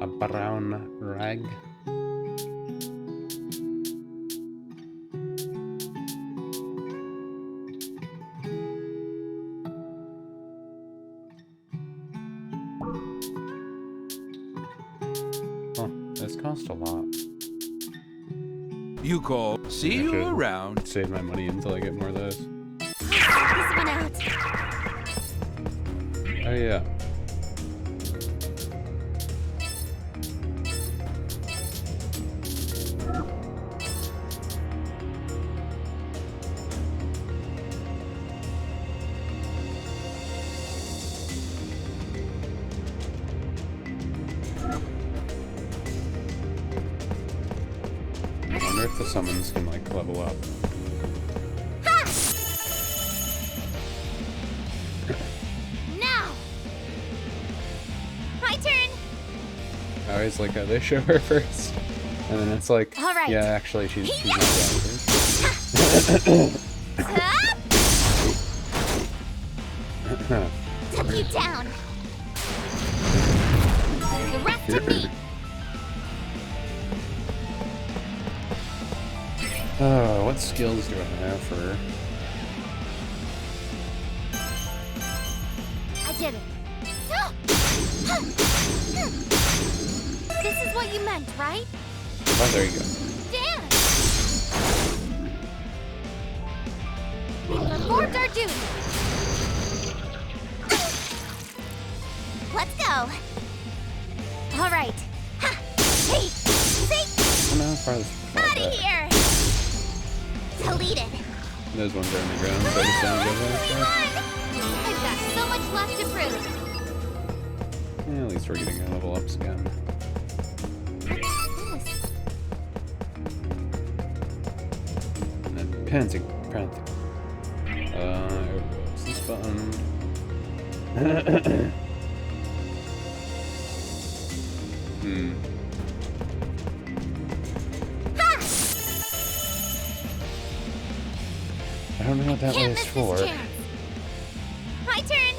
A brown rag. Huh, this cost a lot. You call. See I you should around. Save my money until I get more of those. This one out. Oh yeah. I wonder if the summons can like level up. Now! My turn! I always like how they show her first. And then it's like, All right. yeah, actually she's not down first. Up! Took you down. The rest to me. Oh, what skills do I have for her? I did it. This is what you meant, right? Oh, there you go. Dance! We performed our duty. Let's go. All right. Ha! Hey! See? I don't know how far this Out is. of here! Deleted. Those ones are on the ground, so I just don't go We that far. won! I've got so much left to prove. Yeah, at least we're getting our level ups again. What's this? And then panting. What's this button? I don't know what that Can't was miss for. this chance. My turn.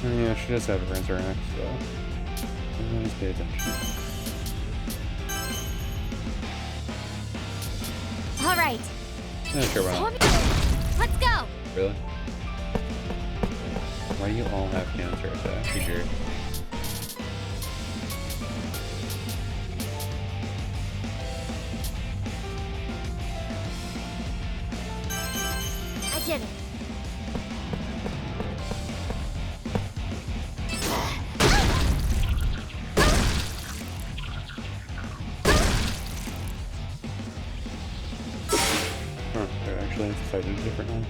Oh, yeah, she does have Resurrect, so always pay attention. All right. Not sure why. Let's go. Really? Why do you all have counter attack? You jerk. I did it. Huh, they're actually fighting differently.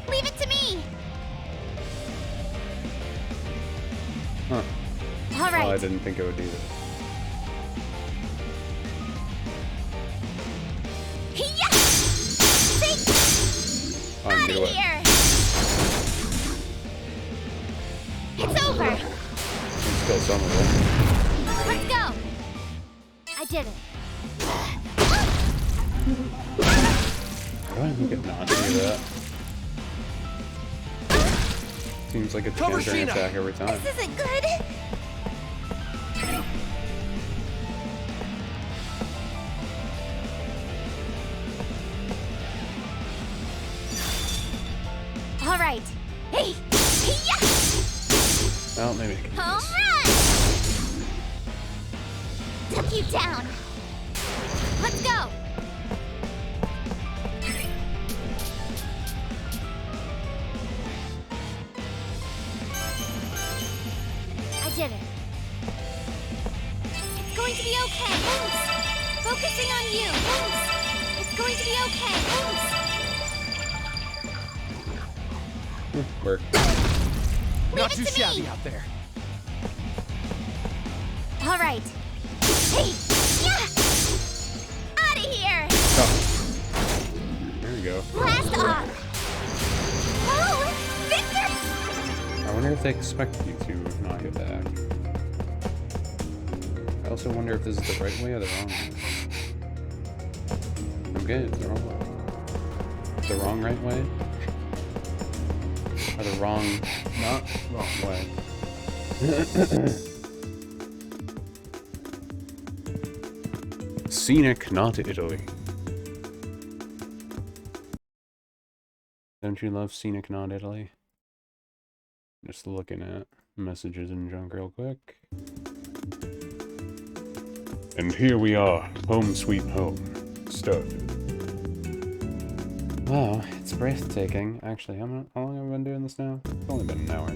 Leave it to me. Huh. All right. Oh, I didn't think it would do that. Hiya! See? Oh, I Out knew of it. here. It's over. Let's kill some of them. Let's go. I did it. Why do I think it not do that? Seems like it's Cover countering Sheena. attack every time. This isn't good. All right. Hey. Hiya! Well, maybe I can do Home this. run! Took you down. Let's go. I did it. It's going to be okay. Thanks. Focusing on you. Thanks. It's going to be okay. Thanks. Work. Not Leave too it to shabby me. out there. All right. Hey. Yeah. Out of here. Oh. There we go. Blast off. Oh, Victor. I wonder if they expect you to knock it back. I also wonder if this is the right way or the wrong way. Okay, it's the wrong way. The wrong right way? Or the wrong, not wrong way. Scenic, not Italy. Don't you love Scenic, not Italy? Just looking at messages in junk real quick. And here we are, home sweet home. Started. Wow, it's breathtaking. Actually, how long have I been doing this now? It's only been an hour.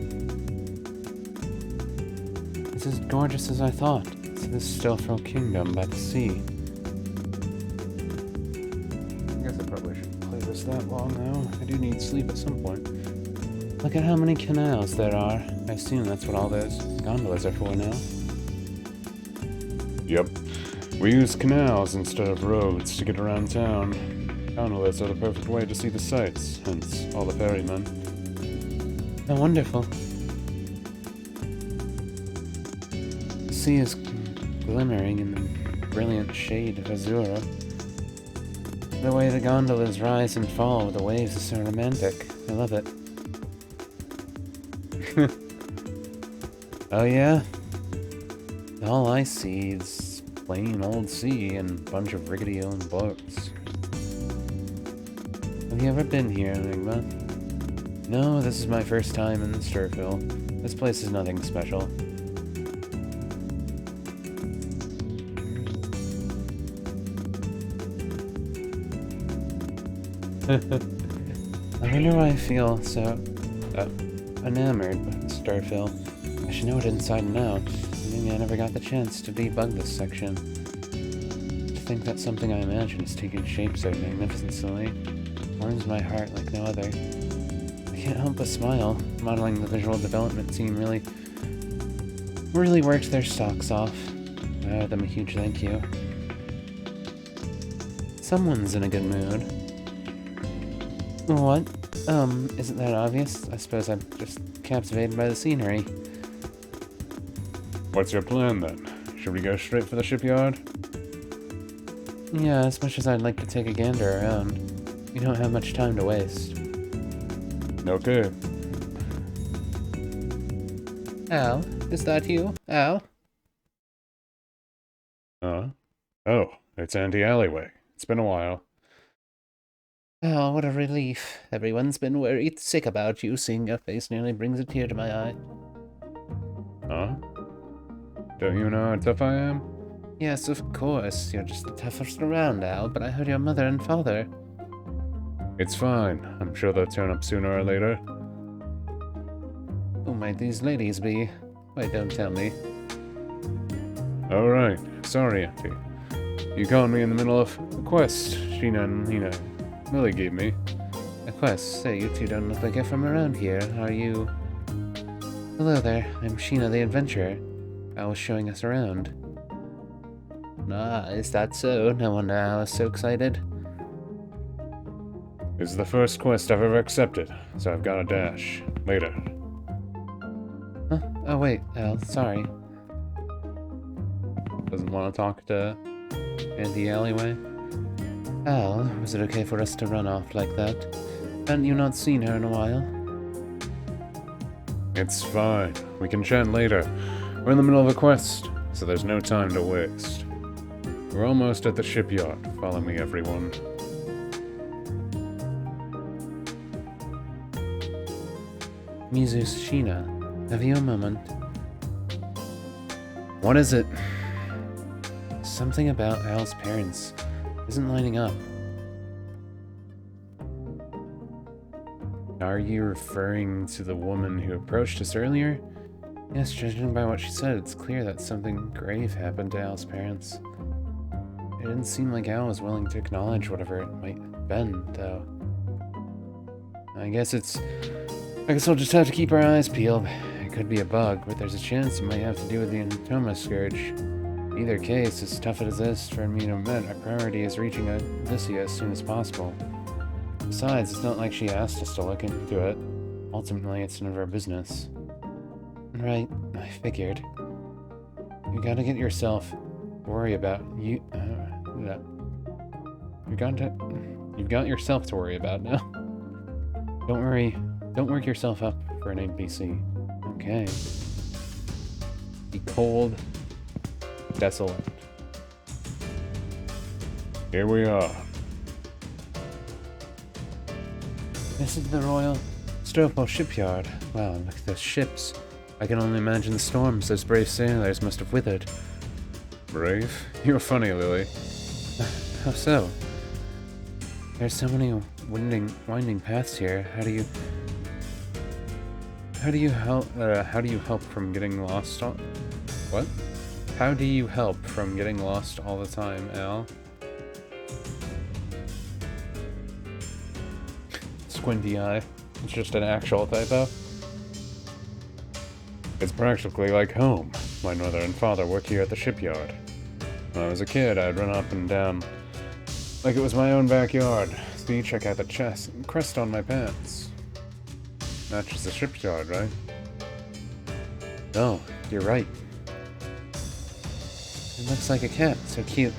It's as gorgeous as I thought. It's this Stilfil kingdom by the sea. I guess I probably shouldn't play this that long, though. I do need sleep at some point. Look at how many canals there are. I assume that's what all those gondolas are for now. Yep. We use canals instead of roads to get around town. Gondolas are the perfect way to see the sights, hence all the ferrymen. How wonderful. The sea is glimmering in the brilliant shade of Azura. The way the gondolas rise and fall with the waves is so romantic. I love it. Oh yeah? All I see is plain old sea and a bunch of rickety old boats. Have you ever been here, Enigma? No, this is my first time in Sturfil. This place is nothing special. I wonder why I feel so enamored with Sturfil. I should know it inside and out. Maybe I never got the chance to debug this section. To think that something I imagine is taking shape so magnificently. warms my heart like no other. I can't help but smile. Modeling the visual development team really worked their socks off. I owe them a huge thank you. Someone's in a good mood. What? Isn't that obvious? I suppose I'm just captivated by the scenery. What's your plan, then? Should we go straight for the shipyard? Yeah, as much as I'd like to take a gander around, we don't have much time to waste. Okay. Al, is that you? Al? Oh, it's Auntie Alleyway. It's been a while. Oh, what a relief. Everyone's been worried sick about you. Seeing your face nearly brings a tear to my eye. Huh? Don't you know how tough I am? Yes, of course. You're just the toughest around, Al, but I heard your mother and father. It's fine. I'm sure they'll turn up sooner or later. Who might these ladies be? Wait, don't tell me. Alright. Sorry, Auntie. You caught me in the middle of a quest Sheena and Lena Lily gave me. A quest? Say, you two don't look like you're from around here. Are you... Hello there. I'm Sheena the Adventurer. Al was showing us around. Ah, is that so? No wonder Al is so excited. This is the first quest I've ever accepted, so I've got a dash. Later. Huh? Oh, wait, Al, sorry. Doesn't want to talk to Auntie Alleyway. Al, was it okay for us to run off like that? Hadn't you not seen her in a while? It's fine. We can chat later. We're in the middle of a quest, so there's no time to waste. We're almost at the shipyard. Follow me, everyone. Mizu's Sheena, have you a moment? What is it? Something about Al's parents isn't lining up. Are you referring to the woman who approached us earlier? Yes, judging by what she said, it's clear that something grave happened to Al's parents. It didn't seem like Al was willing to acknowledge whatever it might have been, though. I guess we'll just have to keep our eyes peeled. It could be a bug, but there's a chance it might have to do with the Entoma Scourge. Either case, as tough as this for me to admit, our priority is reaching Odysseia as soon as possible. Besides, it's not like she asked us to look into it. Ultimately, it's none of our business. Right, I figured. You gotta get yourself worry about you. You've got yourself to worry about now. Don't worry. Don't work yourself up for an NPC. Okay. Be cold, desolate. Here we are. This is the Royal Stropo shipyard. Wow, look at those ships. I can only imagine the storms those brave sailors must have withered. Brave? You're funny, Lily. How so? There's so many winding paths here. How do you help from getting lost all... What? How do you help from getting lost all the time, Al? Squinty eye. It's just an actual typo. It's practically like home. My mother and father work here at the shipyard. When I was a kid, I'd run up and down like it was my own backyard. See, check out the crest on my pants. Matches the shipyard, right? No, you're right. It looks like a cat. So cute.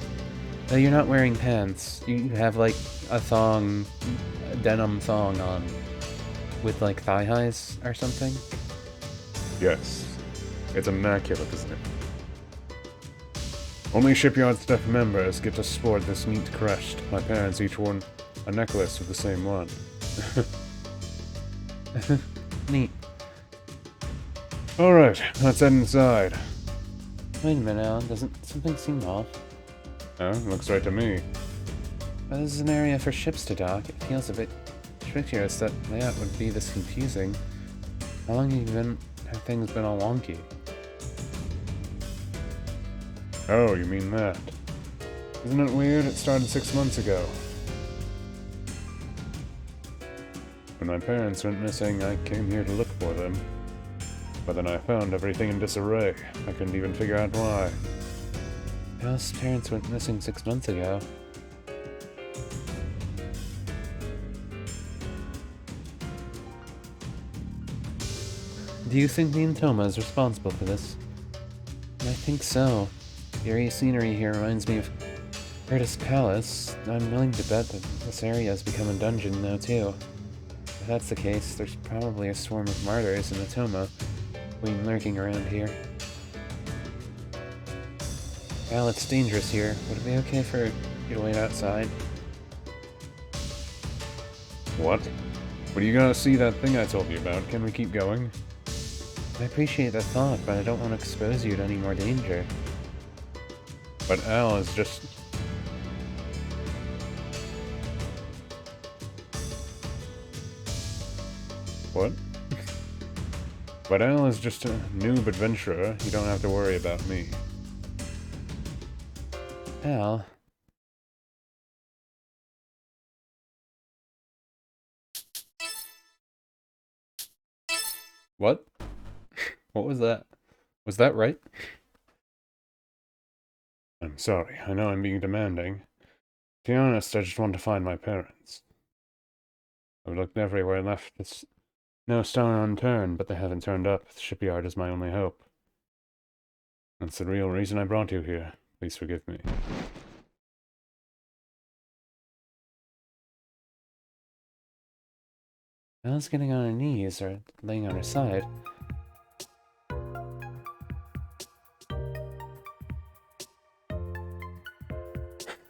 Though you're not wearing pants. You have like a thong, a denim thong on with like thigh highs or something. Yes. It's immaculate, isn't it? Only shipyard staff members get to sport this neat crest. My parents each wore a necklace with the same one. Neat. Alright, let's head inside. Wait a minute, Alan. Doesn't something seem off? Oh, looks right to me. Well, this is an area for ships to dock. It feels a bit trickier as that layout would be this confusing. How long have things been all wonky? Oh, you mean that. Isn't it weird? It started 6 months ago. When my parents went missing, I came here to look for them. But then I found everything in disarray. I couldn't even figure out why. Al's parents went missing 6 months ago. Do you think the Entoma is responsible for this? I think so. The eerie scenery here reminds me of Curtis Palace. I'm willing to bet that this area has become a dungeon, though, too. If that's the case, there's probably a swarm of martyrs in the Toma lurking around here. Al, it's dangerous here. Would it be okay for you to wait outside? What? What are you gonna see that thing I told you about? Can we keep going? I appreciate the thought, but I don't want to expose you to any more danger. But Al is just... What? But Al is just a noob adventurer. You don't have to worry about me. Al? What? What was that? Was that right? I'm sorry. I know I'm being demanding. To be honest, I just want to find my parents. I've looked everywhere and left this no stone unturned, but they haven't turned up. The shipyard is my only hope. That's the real reason I brought you here. Please forgive me. Al's getting on her knees, or laying on her side.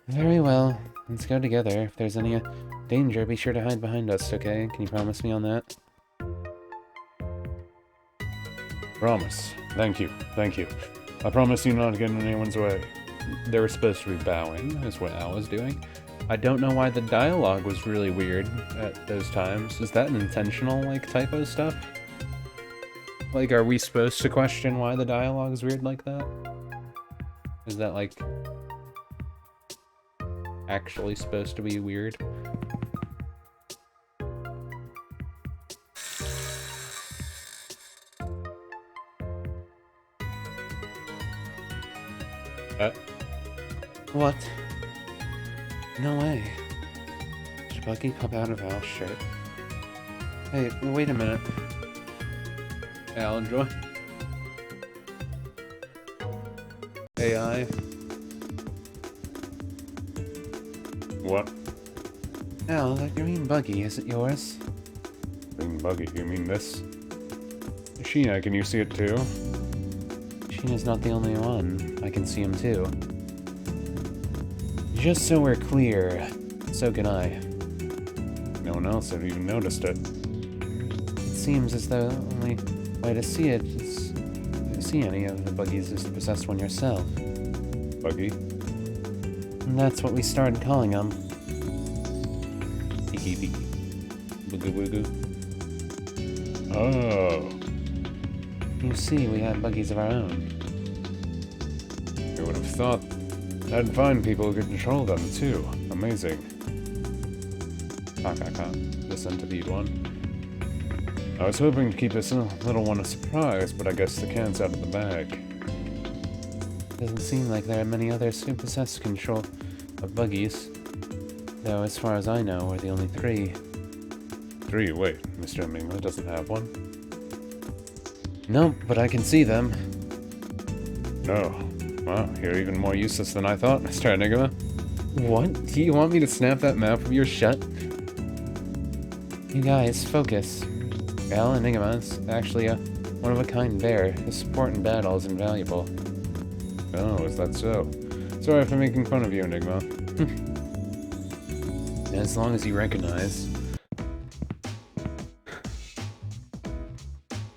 Very well. Let's go together. If there's any danger, be sure to hide behind us, okay? Can you promise me on that? Promise. Thank you. Thank you. I promise you not to get in anyone's way. They were supposed to be bowing, is what Al was doing. I don't know why the dialogue was really weird at those times. Is that an intentional, like, typo stuff? Like, are we supposed to question why the dialogue is weird like that? Is that, like, actually supposed to be weird? What? No way. Did Bucky pop out of Al's shirt? Hey, wait a minute. Al, enjoy. AI. What? Al, that green buggy, is it yours? Green buggy, you mean this? Sheena, can you see it too? Sheena's not the only one. I can see him too. Just so we're clear, so can I. No one else had even noticed it. It seems as though the only way to see it is to see any of the buggies is to possess one yourself. Buggy? And that's what we started calling them. Tiki tiki. Booga booga. Oh. You see, we have buggies of our own. Who would have thought I'd find people who could control them, too. Amazing. I can't listen to the one. I was hoping to keep this little one a surprise, but I guess the cat's out of the bag. Doesn't seem like there are many others who possess control of buggies. Though, as far as I know, we're the only 3. 3? Wait, Mr. Mingla doesn't have one? Nope, but I can see them. No. Wow, you're even more useless than I thought, Mr. Enigma. What? Do you want me to snap that mouth of yours shut? You guys, focus. Al Enigma is actually a one-of-a-kind bear. His support in battle is invaluable. Oh, is that so? Sorry for making fun of you, Enigma. As long as you recognize.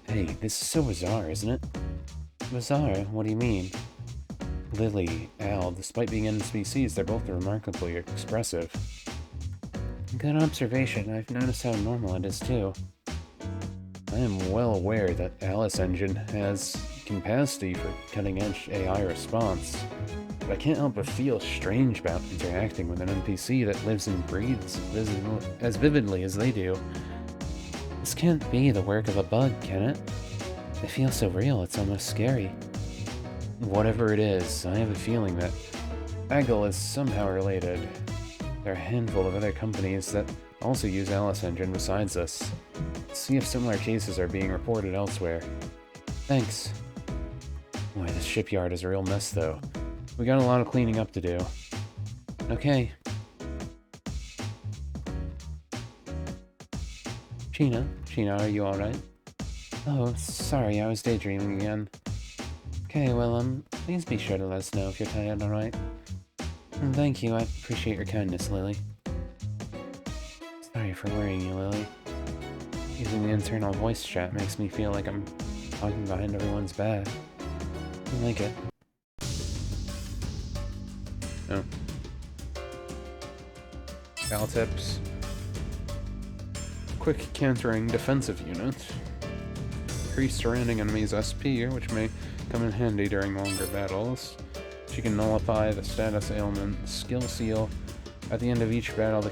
Hey, this is so bizarre, isn't it? Bizarre? What do you mean? Lily, Al, despite being NPCs, they're both remarkably expressive. Good observation. I've noticed how normal it is, too. I am well aware that Alice Engine has capacity for cutting-edge AI response, but I can't help but feel strange about interacting with an NPC that lives and breathes as vividly as they do. This can't be the work of a bug, can it? They feel so real, it's almost scary. Whatever it is, I have a feeling that Aggle is somehow related. There are a handful of other companies that also use Alice Engine besides us. Let's see if similar cases are being reported elsewhere. Thanks. Boy, this shipyard is a real mess, though. We got a lot of cleaning up to do. Okay. Sheena, are you alright? Oh, sorry, I was daydreaming again. Okay, well, please be sure to let us know if you're tired, alright? Thank you, I appreciate your kindness, Lily. Sorry for worrying you, Lily. Using the internal voice chat makes me feel like I'm talking behind everyone's back. I like it. Oh. Cal tips. Quick cantering defensive unit. Increase surrounding enemies' SP, which may come in handy during longer battles. She can nullify the status ailment skill seal. At the end of each battle, the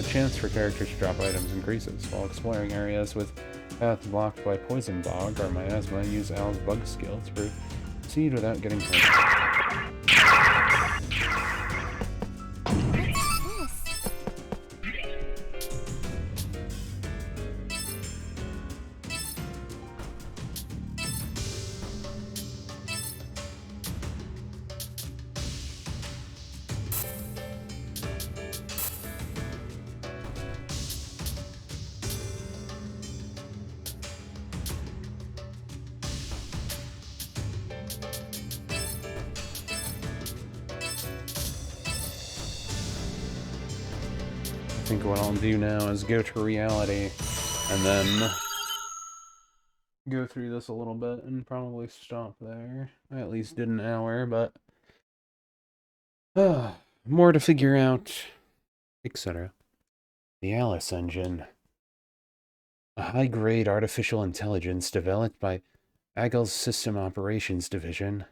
chance for characters to drop items increases. While exploring areas with paths blocked by poison bog or miasma, use Al's bug skill to proceed without getting hurt. I think what I'll do now is go to reality and then go through this a little bit and probably stop there. I at least did an hour, but more to figure out, etc. The Alice Engine. A high-grade artificial intelligence developed by Aggle's System Operations Division.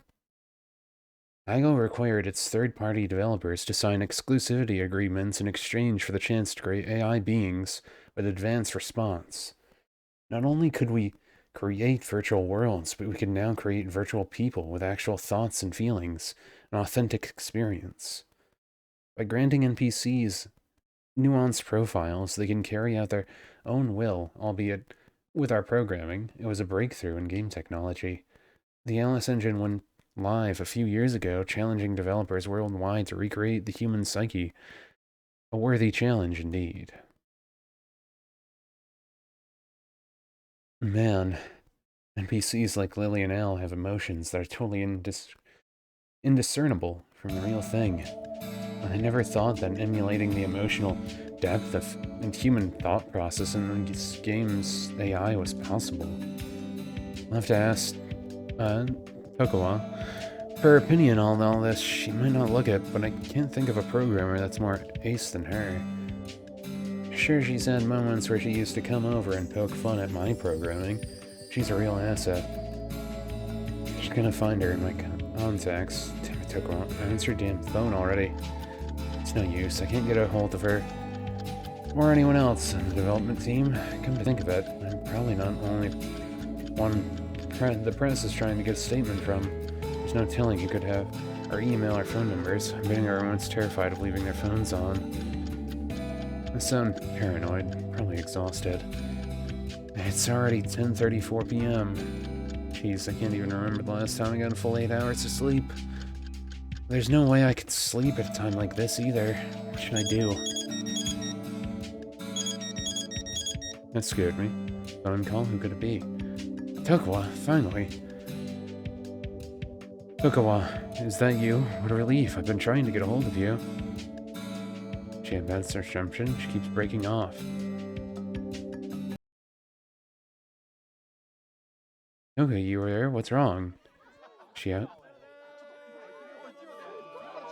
Aggle required its third-party developers to sign exclusivity agreements in exchange for the chance to create AI beings with advanced response. Not only could we create virtual worlds, but we can now create virtual people with actual thoughts and feelings, an authentic experience. By granting NPCs nuanced profiles, they can carry out their own will, albeit with our programming. It was a breakthrough in game technology. The Alice Engine went live a few years ago, challenging developers worldwide to recreate the human psyche. A worthy challenge indeed. Man, NPCs like Lily and Al have emotions that are totally indiscernible from the real thing. I never thought that emulating the emotional depth and human thought process in these games' AI was possible. I'll have to ask Tokawa for her opinion on all this. She might not look it, but I can't think of a programmer that's more ace than her. Sure, she's had moments where she used to come over and poke fun at my programming. She's a real asset. Just gonna find her in my contacts. Damn it, Tokawa. Answer your damn phone already. It's no use. I can't get a hold of her. Or anyone else on the development team. Come to think of it, I'm probably not only one the press is trying to get a statement from. There's no telling who could have our email or phone numbers. I'm betting everyone's terrified of leaving their phones on. I sound paranoid, probably exhausted. It's already 10:34 p.m. Jeez, I can't even remember the last time I got a full 8 hours of sleep. There's no way I could sleep at a time like this either. What should I do? That scared me. Phone call? Who could it be? Tokawa, finally. Tokawa, is that you? What a relief. I've been trying to get a hold of you. She had bad reception. She keeps breaking off. Okay, you were there? What's wrong? She out?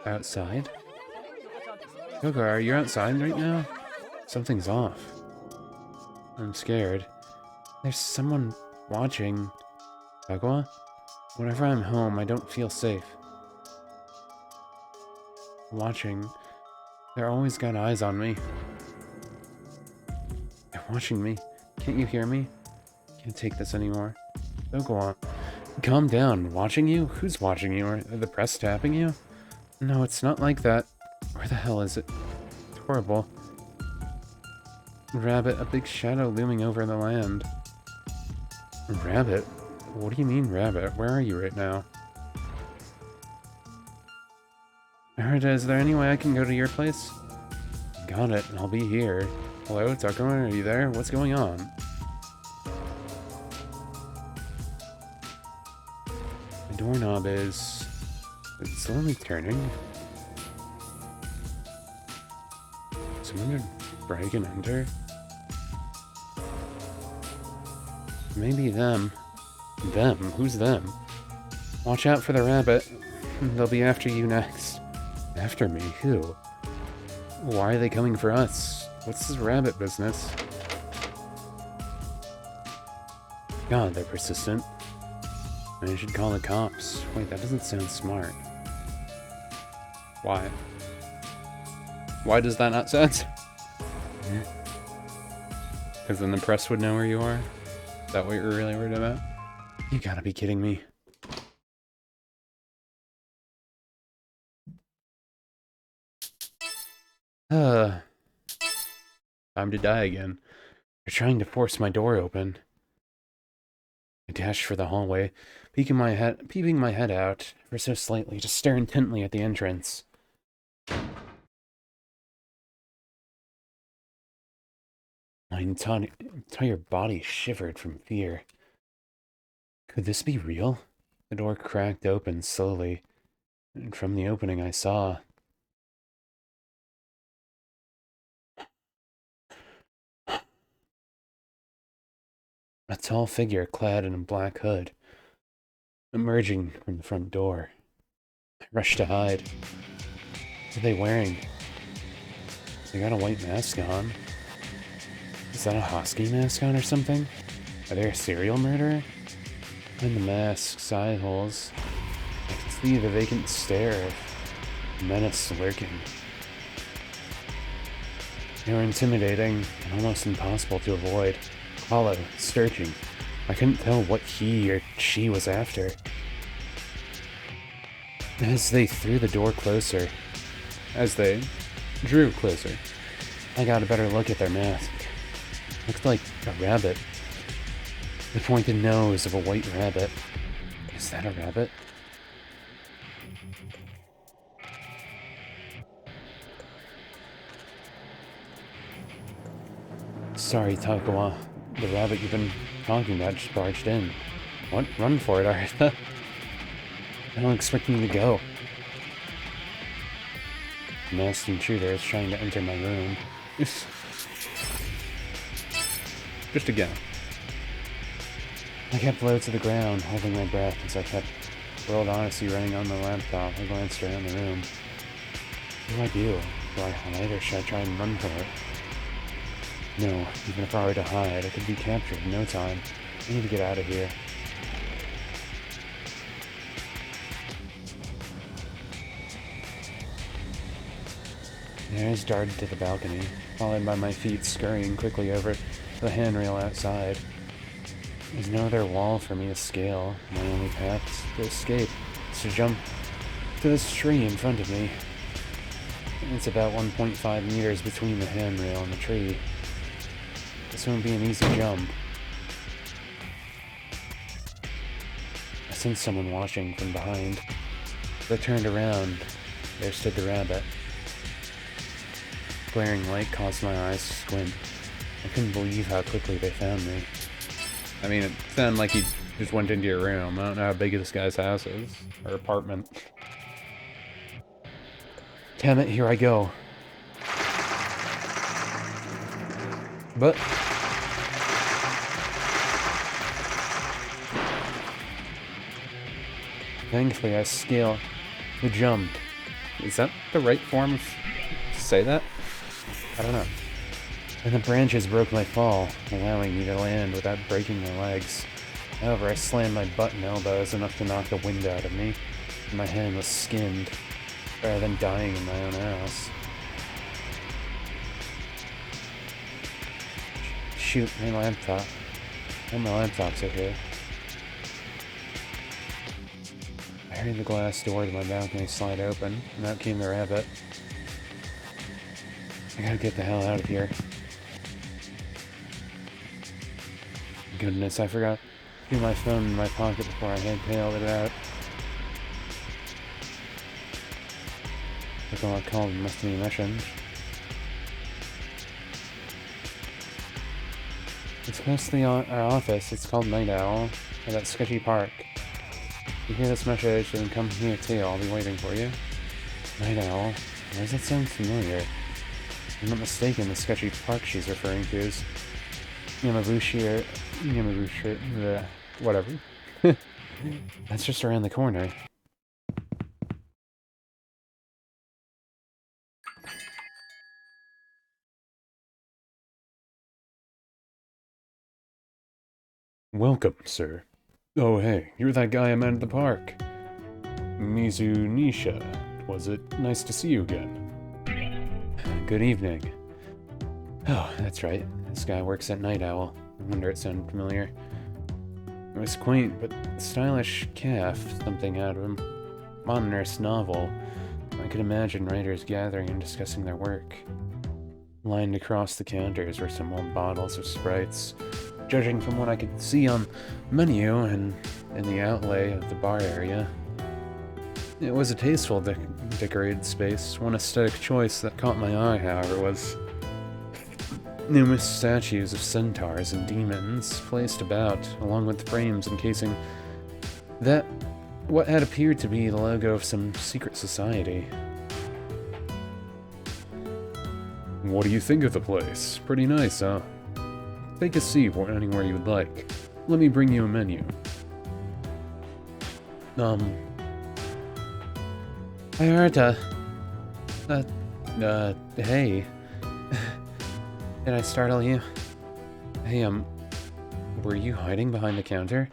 Outside? Toka, are you outside right now? Something's off. I'm scared. There's someone watching. Tokawa? Whenever I'm home, I don't feel safe. Watching. They're always got eyes on me. They're watching me. Can't you hear me? Can't take this anymore. Don't go on. Calm down. Watching you? Who's watching you? Are the press tapping you? No, it's not like that. Where the hell is it? It's horrible. Rabbit, a big shadow looming over the land. Rabbit? What do you mean, Rabbit? Where are you right now? Erida, is there any way I can go to your place? Got it, I'll be here. Hello, Takuma, are you there? What's going on? The doorknob is slowly turning. Someone to break and enter? Maybe them. Them? Who's them? Watch out for the rabbit. They'll be after you next. After me? Who? Why are they coming for us? What's this rabbit business? God, they're persistent. I should call the cops. Wait, that doesn't sound smart. Why? Why does that not sound? Because then the press would know where you are? Is that what you're really worried about? You gotta be kidding me. Time to die again. They're trying to force my door open. I dash for the hallway, peeping my head out, ever so slightly, to stare intently at the entrance. My entire body shivered from fear. Could this be real? The door cracked open slowly, and from the opening I saw... a tall figure clad in a black hood, emerging from the front door. I rushed to hide. What are they wearing? They got a white mask on. Is that a Hosky mask on or something? Are they a serial murderer? Behind the mask's eye holes, I can see the vacant stare of menace lurking. They were intimidating and almost impossible to avoid. Hollow, searching. I couldn't tell what he or she was after. As they drew closer, I got a better look at their mask. Looked like a rabbit. The pointed nose of a white rabbit. Is that a rabbit? Sorry, Takuma. The rabbit you've been talking about just barged in. What? Run for it, Artha. I don't expect you to go. The masked intruder is trying to enter my room. Just again. I kept low to the ground, holding my breath as I kept World Odyssey running on the laptop. I glanced around the room. What do I do? Do I hide or should I try and run for it? No, even if I were to hide, I could be captured in no time. I need to get out of here. The eyes darted to the balcony, followed by my feet scurrying quickly over the handrail outside. There's no other wall for me to scale. My only path to escape is to jump to this tree in front of me. It's about 1.5 meters between the handrail and the tree. This won't be an easy jump. I sensed someone watching from behind. As I turned around, there stood the rabbit. Glaring light caused my eyes to squint. I couldn't believe how quickly they found me. I mean, it sounded like he just went into your room. I don't know how big this guy's house is, or apartment. Damn it, here I go. But... thankfully, I scaled the jump. Is that the right form of to say that? I don't know. And the branches broke my fall, allowing me to land without breaking my legs. However, I slammed my butt and elbows enough to knock the wind out of me, and my hand was skinned, rather than dying in my own house. shoot, my laptop. Oh, my laptop's okay. I heard the glass door to my balcony slide open, and out came the rabbit. I gotta get the hell out of here. Goodness, I forgot to do my phone in my pocket before I hightailed it out. Look what called must be mentioned. It's close to our office. It's called Night Owl, at that sketchy park. If you hear this message, then come here too. I'll be waiting for you. Night Owl? Why does that sound familiar? If I'm not mistaken, the sketchy park she's referring to is Yamabushi or whatever. That's just around the corner. Welcome, sir. Oh, hey, you're that guy I met at the park. Mizunisha, was it? Nice to see you again. Good evening. Oh, that's right. This guy works at Night Owl. I wonder it sounded familiar. It was quaint, but stylish calf, something out of him. Modernist novel. I could imagine writers gathering and discussing their work. Lined across the counters were some old bottles of sprites. Judging from what I could see on menu and in the outlay of the bar area, it was a tasteful decorated space. One aesthetic choice that caught my eye, however, was numerous statues of centaurs and demons placed about, along with frames encasing that what had appeared to be the logo of some secret society. What do you think of the place? Pretty nice, huh? Take a seat anywhere you would like. Let me bring you a menu. I heard, hey. Did I startle you? Hey, were you hiding behind the counter?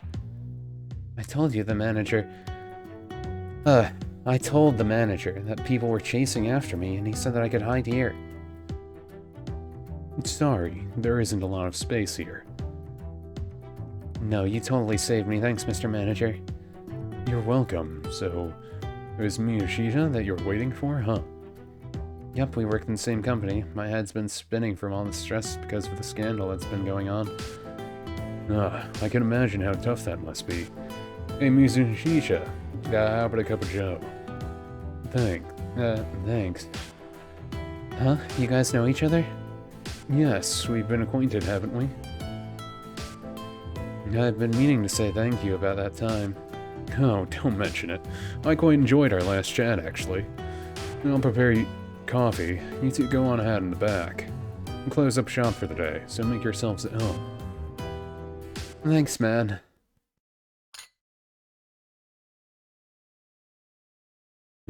I told the manager that people were chasing after me, and he said that I could hide here. Sorry, there isn't a lot of space here. No, you totally saved me. Thanks, Mr. Manager. You're welcome. So, it was Miyashita that you're waiting for, huh? Yep, we work in the same company. My head's been spinning from all the stress because of the scandal that's been going on. I can imagine how tough that must be. Hey, Miyashita, how about a cup of joe? Thanks. Huh? You guys know each other? Yes, we've been acquainted, haven't we? I've been meaning to say thank you about that time. Oh, don't mention it. I quite enjoyed our last chat, actually. I'll prepare you coffee. You two go on ahead in the back. We'll close up shop for the day, so make yourselves at home. Thanks, man.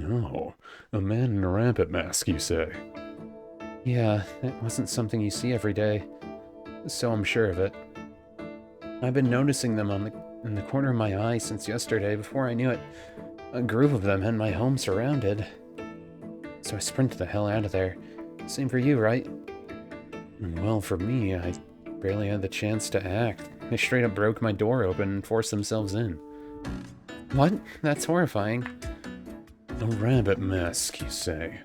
Oh, a man in a rabbit mask, you say? Yeah, it wasn't something you see every day, so I'm sure of it. I've been noticing them in the corner of my eye since yesterday. Before I knew it, a group of them had my home surrounded. So I sprinted the hell out of there. Same for you, right? Well, for me, I barely had the chance to act. They straight up broke my door open and forced themselves in. What? That's horrifying. A rabbit mask, you say?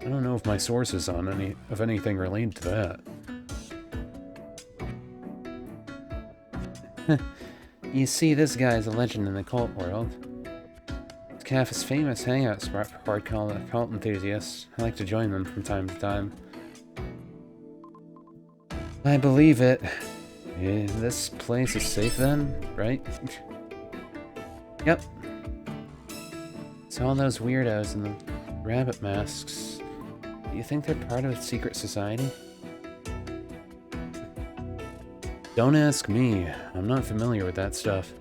I don't know if my sources on anything related to that. You see, this guy is a legend in the cult world. This calf is famous hangout spot for hardcore cult enthusiasts. I like to join them from time to time. I believe it. This place is safe then, right? Yep. So all those weirdos in the rabbit masks, do you think they're part of a secret society? Don't ask me. I'm not familiar with that stuff.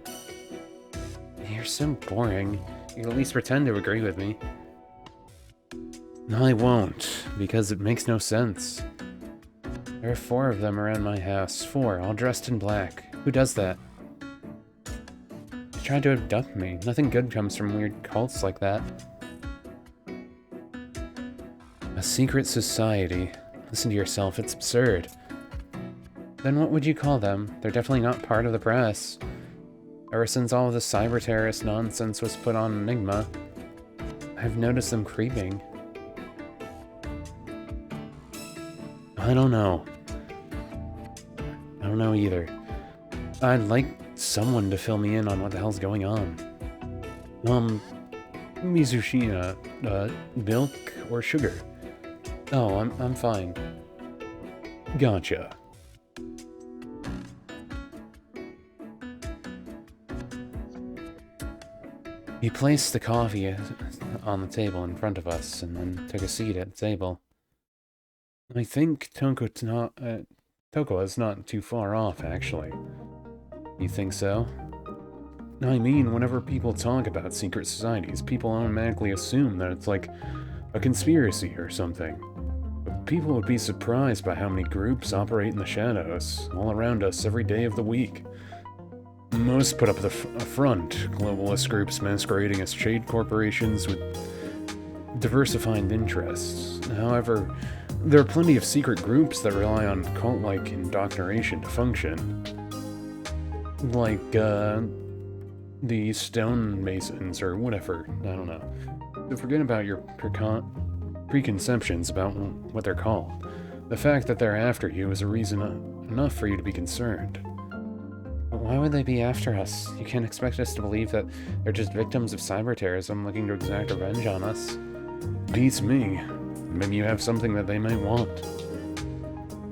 You're so boring. You can at least pretend to agree with me. No, I won't, because it makes no sense. There are 4 of them around my house. 4, all dressed in black. Who does that? They tried to abduct me. Nothing good comes from weird cults like that. A secret society. Listen to yourself, it's absurd. Then what would you call them? They're definitely not part of the press. Ever since all of the cyber terrorist nonsense was put on Enigma, I've noticed them creeping. I don't know. I don't know either. I'd like someone to fill me in on what the hell's going on. Mizushina, milk or sugar? Oh, I'm fine. Gotcha. He placed the coffee on the table in front of us and then took a seat at the table. I think Toko is not too far off, actually. You think so? I mean, whenever people talk about secret societies, people automatically assume that it's like a conspiracy or something. But people would be surprised by how many groups operate in the shadows, all around us every day of the week. Most put up a front, globalist groups masquerading as trade corporations with diversified interests. However, there are plenty of secret groups that rely on cult-like indoctrination to function. Like, the stonemasons or whatever, I don't know. So forget about your preconceptions about what they're called. The fact that they're after you is a reason enough for you to be concerned. But why would they be after us? You can't expect us to believe that they're just victims of cyber terrorism looking to exact revenge on us. Beats me. Maybe you have something that they might want.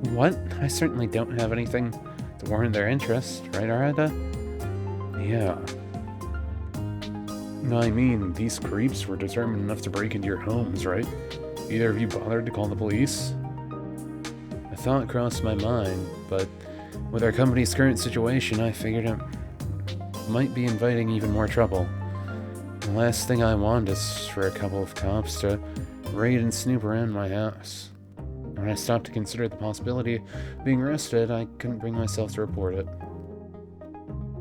What? I certainly don't have anything to warrant their interest, right, Arada? Yeah. I mean, these creeps were determined enough to break into your homes, right? Either of you bothered to call the police? A thought crossed my mind, but with our company's current situation, I figured it might be inviting even more trouble. The last thing I want is for a couple of cops to raid and snoop around my house. When I stopped to consider the possibility of being arrested, I couldn't bring myself to report it.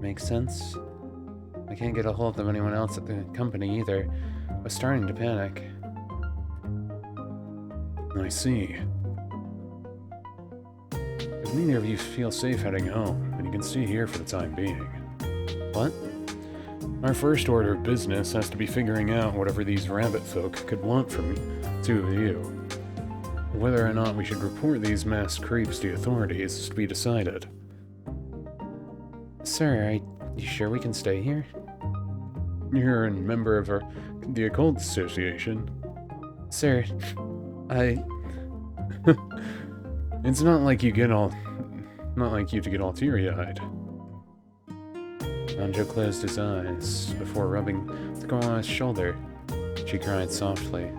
Makes sense? I can't get a hold of anyone else at the company either. I was starting to panic. I see. If neither of you feel safe heading home, then you can stay here for the time being. What? Our first order of business has to be figuring out whatever these rabbit folk could want from two of you. Whether or not we should report these masked creeps to authorities is to be decided. Sir, are you sure we can stay here? You're a member of the Occult Association. Sir, It's not like you to get all teary-eyed. Anjo closed his eyes before rubbing the girl on his shoulder. She cried softly.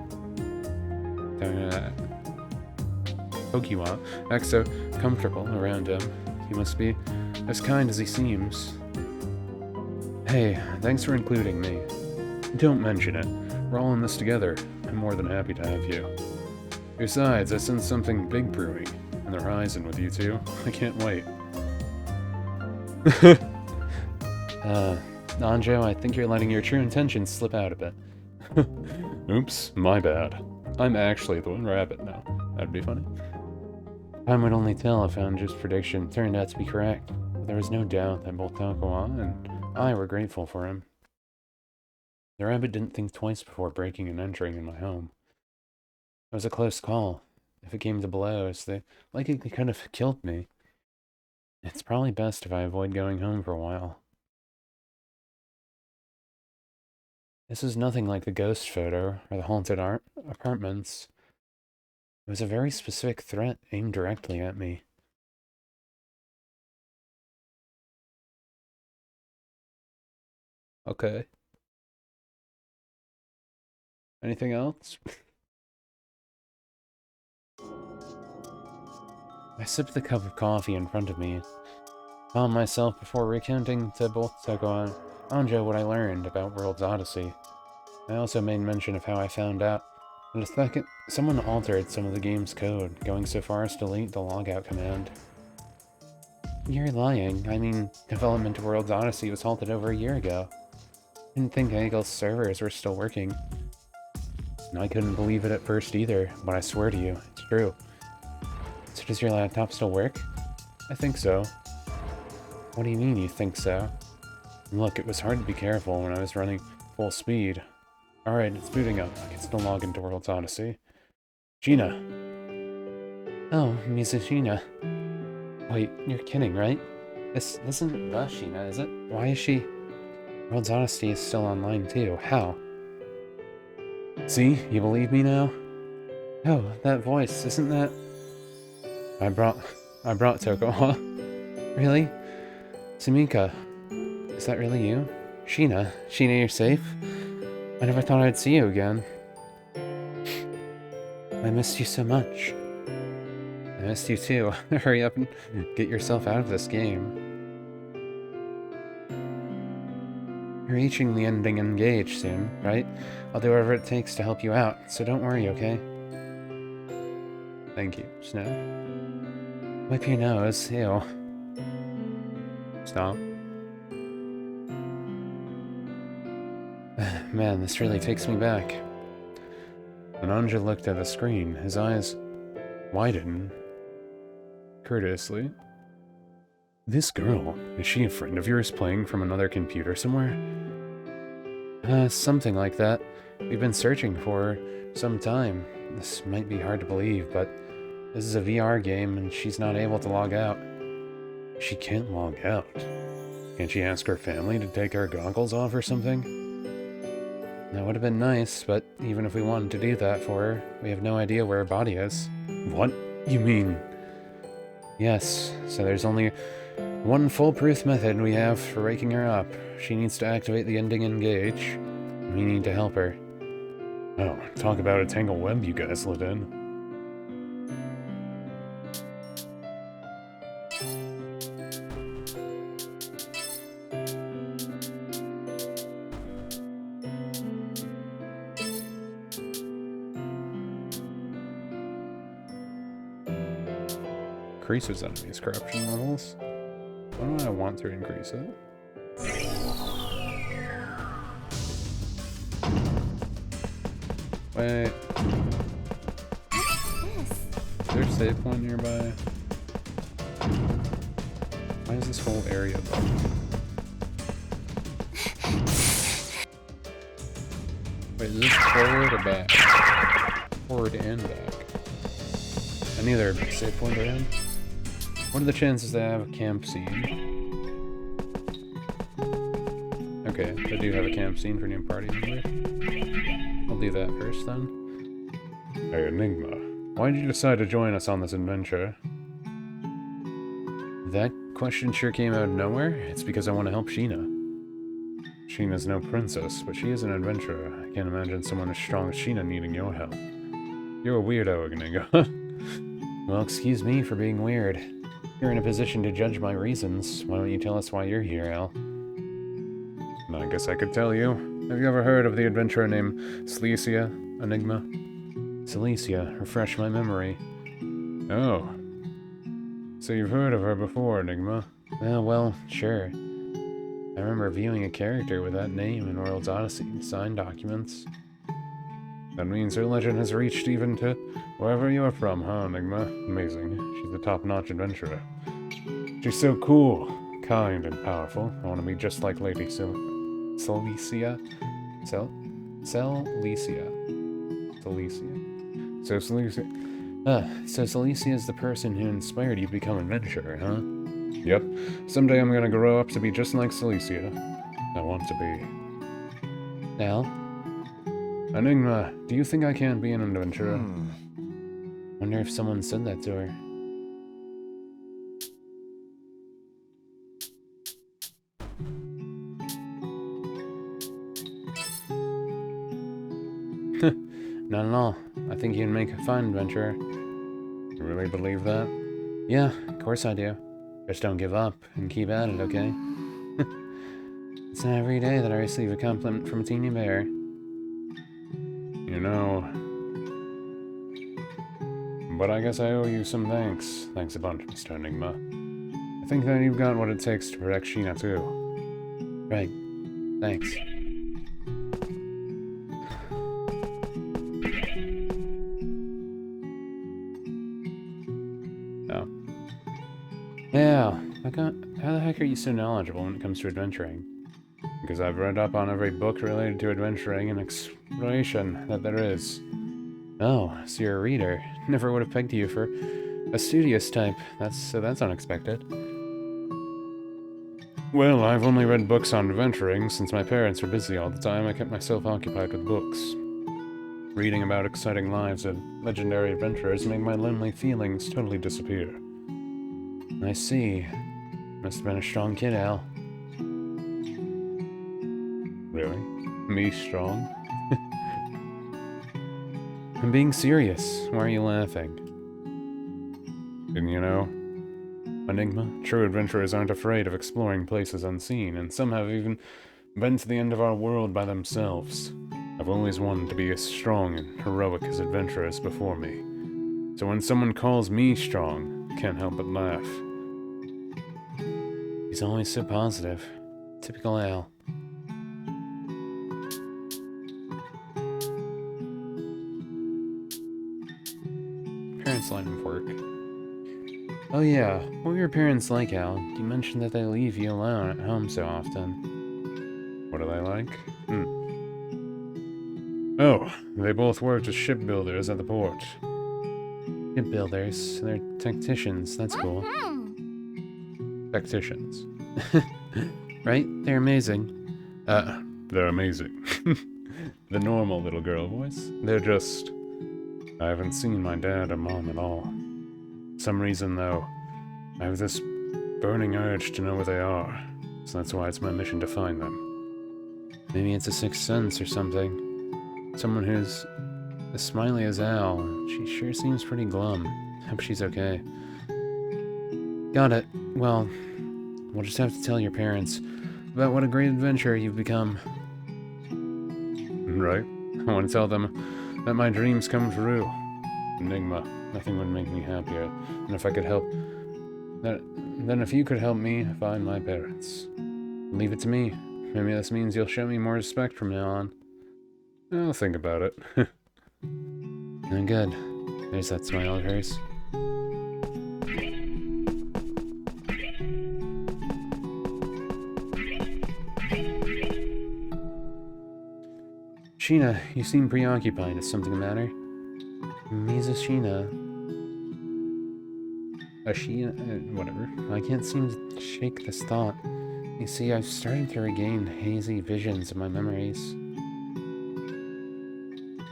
Tokiwa acts so comfortable around him. He must be as kind as he seems. Hey, thanks for including me. Don't mention it. We're all in this together. I'm more than happy to have you. Besides, I sense something big brewing on the horizon with you two. I can't wait. Anjo, I think you're letting your true intentions slip out a bit. Oops, my bad. I'm actually the one rabbit now. That'd be funny. Time would only tell if Anjo's prediction turned out to be correct. But there was no doubt that both Tokowa and I were grateful for him. The rabbit didn't think twice before breaking and entering in my home. It was a close call. If it came to blows, they likely could have killed me. It's probably best if I avoid going home for a while. This is nothing like the ghost photo or the haunted apartments. It was a very specific threat aimed directly at me. Okay. Anything else? I sipped the cup of coffee in front of me, found myself before recounting to both Toko and Anjo what I learned about World's Odyssey. I also made mention of how I found out that someone altered some of the game's code, going so far as to delete the logout command. You're lying. I mean, development of World's Odyssey was halted over a year ago. Didn't think Eagle's servers were still working. And I couldn't believe it at first either, but I swear to you, it's true. So does your laptop still work? I think so. What do you mean you think so? Look, it was hard to be careful when I was running full speed. Alright, it's booting up. I can still log into World's Odyssey. Sheena! Oh, Mizushina. Wait, you're kidding, right? This isn't the Sheena, is it? Why is she... World's Odyssey is still online too. How? See? You believe me now? Oh, that voice, isn't that... I brought Toko, huh? Really? Sumika, is that really you? Sheena, you're safe? I never thought I'd see you again. I missed you so much. I missed you too. Hurry up and get yourself out of this game. You're reaching the ending Engage soon, right? I'll do whatever it takes to help you out, so don't worry, okay? Thank you, Snow. Wipe your nose, ew. Stop. Man, this really takes me back. When Anja looked at the screen, his eyes widened courteously. This girl, is she a friend of yours playing from another computer somewhere? Something like that. We've been searching for her some time. This might be hard to believe, but this is a VR game and she's not able to log out. She can't log out. Can't she ask her family to take her goggles off or something? That would have been nice, but even if we wanted to do that for her, we have no idea where her body is. What? You mean... Yes, so there's only one foolproof method we have for waking her up. She needs to activate the ending Engage. We need to help her. Oh, talk about a tangled web you guys live in. Increases enemies' corruption levels. Why do I want to increase it? Wait. Is there a save point nearby? Why is this whole area bugged? Wait, is this forward or back? Forward and back. I need their save point around. What are the chances they have a camp scene? Okay, they do have a camp scene for new party member. I'll do that first then. Hey Enigma, why did you decide to join us on this adventure? That question sure came out of nowhere. It's because I want to help Sheena. Sheena's no princess, but she is an adventurer. I can't imagine someone as strong as Sheena needing your help. You're a weirdo, Enigma. Well, excuse me for being weird. You're in a position to judge my reasons. Why don't you tell us why you're here, Al? I guess I could tell you. Have you ever heard of the adventurer named Cilicia, Enigma? Cilicia, refresh my memory. Oh. So you've heard of her before, Enigma? Well, sure. I remember viewing a character with that name in World's Odyssey in signed documents. That means her legend has reached even to wherever you're from, huh, Enigma? Amazing. She's a top-notch adventurer. She's so cool, kind, and powerful. I want to be just like Lady Cilicia. So Cilicia is the person who inspired you to become an adventurer, huh? Yep. Someday I'm gonna grow up to be just like Cilicia. I want to be. Al? Enigma, do you think I can be an adventurer? Wonder if someone said that to her. Not at all. I think you'd make a fine adventurer. You really believe that? Yeah, of course I do. Just don't give up and keep at it, okay? It's not every day that I receive a compliment from a teeny bear. You know... But I guess I owe you some thanks. Thanks a bunch, Mr. Enigma. I think that you've got what it takes to protect Sheena, too. Right. Thanks. Yeah, how the heck are you so knowledgeable when it comes to adventuring? Because I've read up on every book related to adventuring and exploration that there is. Oh, so you're a reader. Never would have pegged you for a studious type. That's unexpected. Well, I've only read books on adventuring. Since my parents were busy all the time, I kept myself occupied with books. Reading about exciting lives of legendary adventurers made my lonely feelings totally disappear. I see. Must have been a strong kid, Al. Really? Me strong? I'm being serious. Why are you laughing? And you know, Enigma, true adventurers aren't afraid of exploring places unseen, and some have even been to the end of our world by themselves. I've always wanted to be as strong and heroic as adventurers before me. So when someone calls me strong, I can't help but laugh. He's always so positive. Typical Al. Parents let him work. Oh yeah, what were your parents like, Al? You mentioned that they leave you alone at home so often. What are they like? Oh, they both worked as shipbuilders at the port. Shipbuilders? They're tacticians, that's cool. Tacticians. Right? They're amazing. They're amazing. The normal little girl voice. They're just... I haven't seen my dad or mom at all. For some reason, though, I have this burning urge to know where they are. So that's why it's my mission to find them. Maybe it's a sixth sense or something. Someone who's as smiley as Al. She sure seems pretty glum. Hope she's okay. Got it. Well, we'll just have to tell your parents about what a great adventurer you've become. Right. I want to tell them that my dreams come true. Enigma, nothing would make me happier than if I could help... Then if you could help me find my parents. Leave it to me. Maybe this means you'll show me more respect from now on. I'll think about it. Oh, good. There's that smile of hers. Sheena, you seem preoccupied. Is something the matter? Misa Sheena. Sheena... whatever. I can't seem to shake this thought. You see, I've started to regain hazy visions of my memories.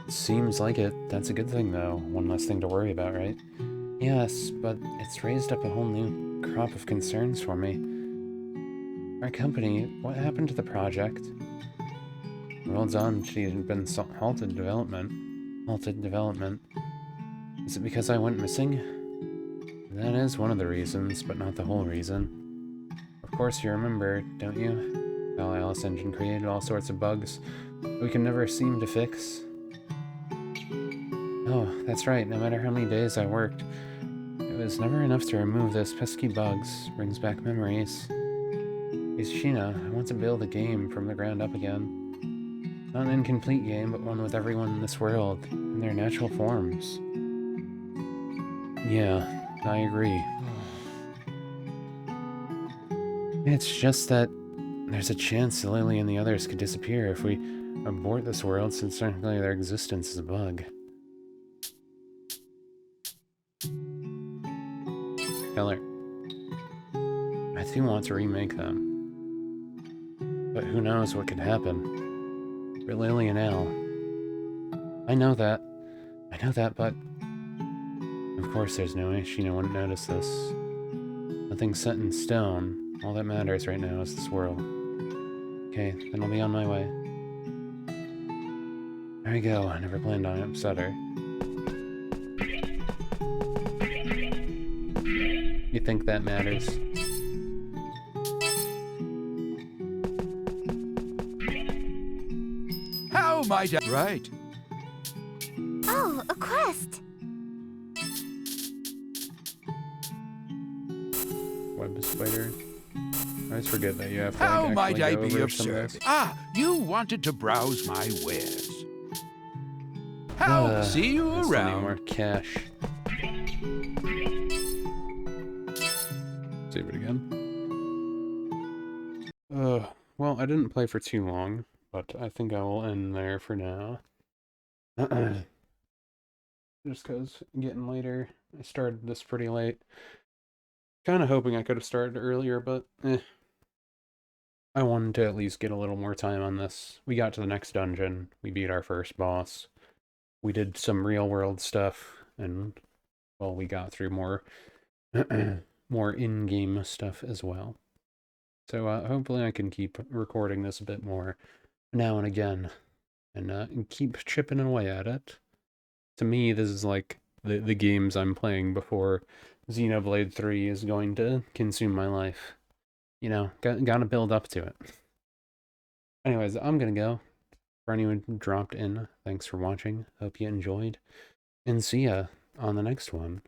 Seems like it. That's a good thing, though. One less thing to worry about, right? Yes, but it's raised up a whole new crop of concerns for me. Our company, what happened to the project? Well done, she had been halted development. Is it because I went missing? That is one of the reasons, but not the whole reason. Of course you remember, don't you? How Alice Engine created all sorts of bugs we can never seem to fix. Oh, that's right, no matter how many days I worked, it was never enough to remove those pesky bugs. Brings back memories. Hey, Sheena, I want to build a game from the ground up again. Not an incomplete game, but one with everyone in this world, in their natural forms. Yeah, I agree. It's just that there's a chance Lily and the others could disappear if we abort this world, since technically their existence is a bug. Tell her. I do want to remake them. But who knows what could happen. For Lily and Al. I know that, but... Of course there's no way Sheena wouldn't notice this. Nothing's set in stone. All that matters right now is this world. Okay, then I'll be on my way. There we go, I never planned on upset her. You think that matters? How might I... Right. Oh, a quest! Web spider. I always forget that you have to How like, might I actually be go of over some of service? this. Ah, you wanted to browse my wares. How? See you I still need more around. cash. Save it again. Well, I didn't play for too long, but I think I will end there for now. Just because getting later. I started this pretty late. Kind of hoping I could have started earlier, but I wanted to at least get a little more time on this. We got to the next dungeon. We beat our first boss. We did some real world stuff, and well, we got through more more in-game stuff as well. So hopefully I can keep recording this a bit more now and again, and keep chipping away at it. To me, this is like the games I'm playing before Xenoblade 3 is going to consume my life. You know, gotta build up to it. Anyways, I'm gonna go. For anyone who dropped in, thanks for watching. Hope you enjoyed. And see ya on the next one.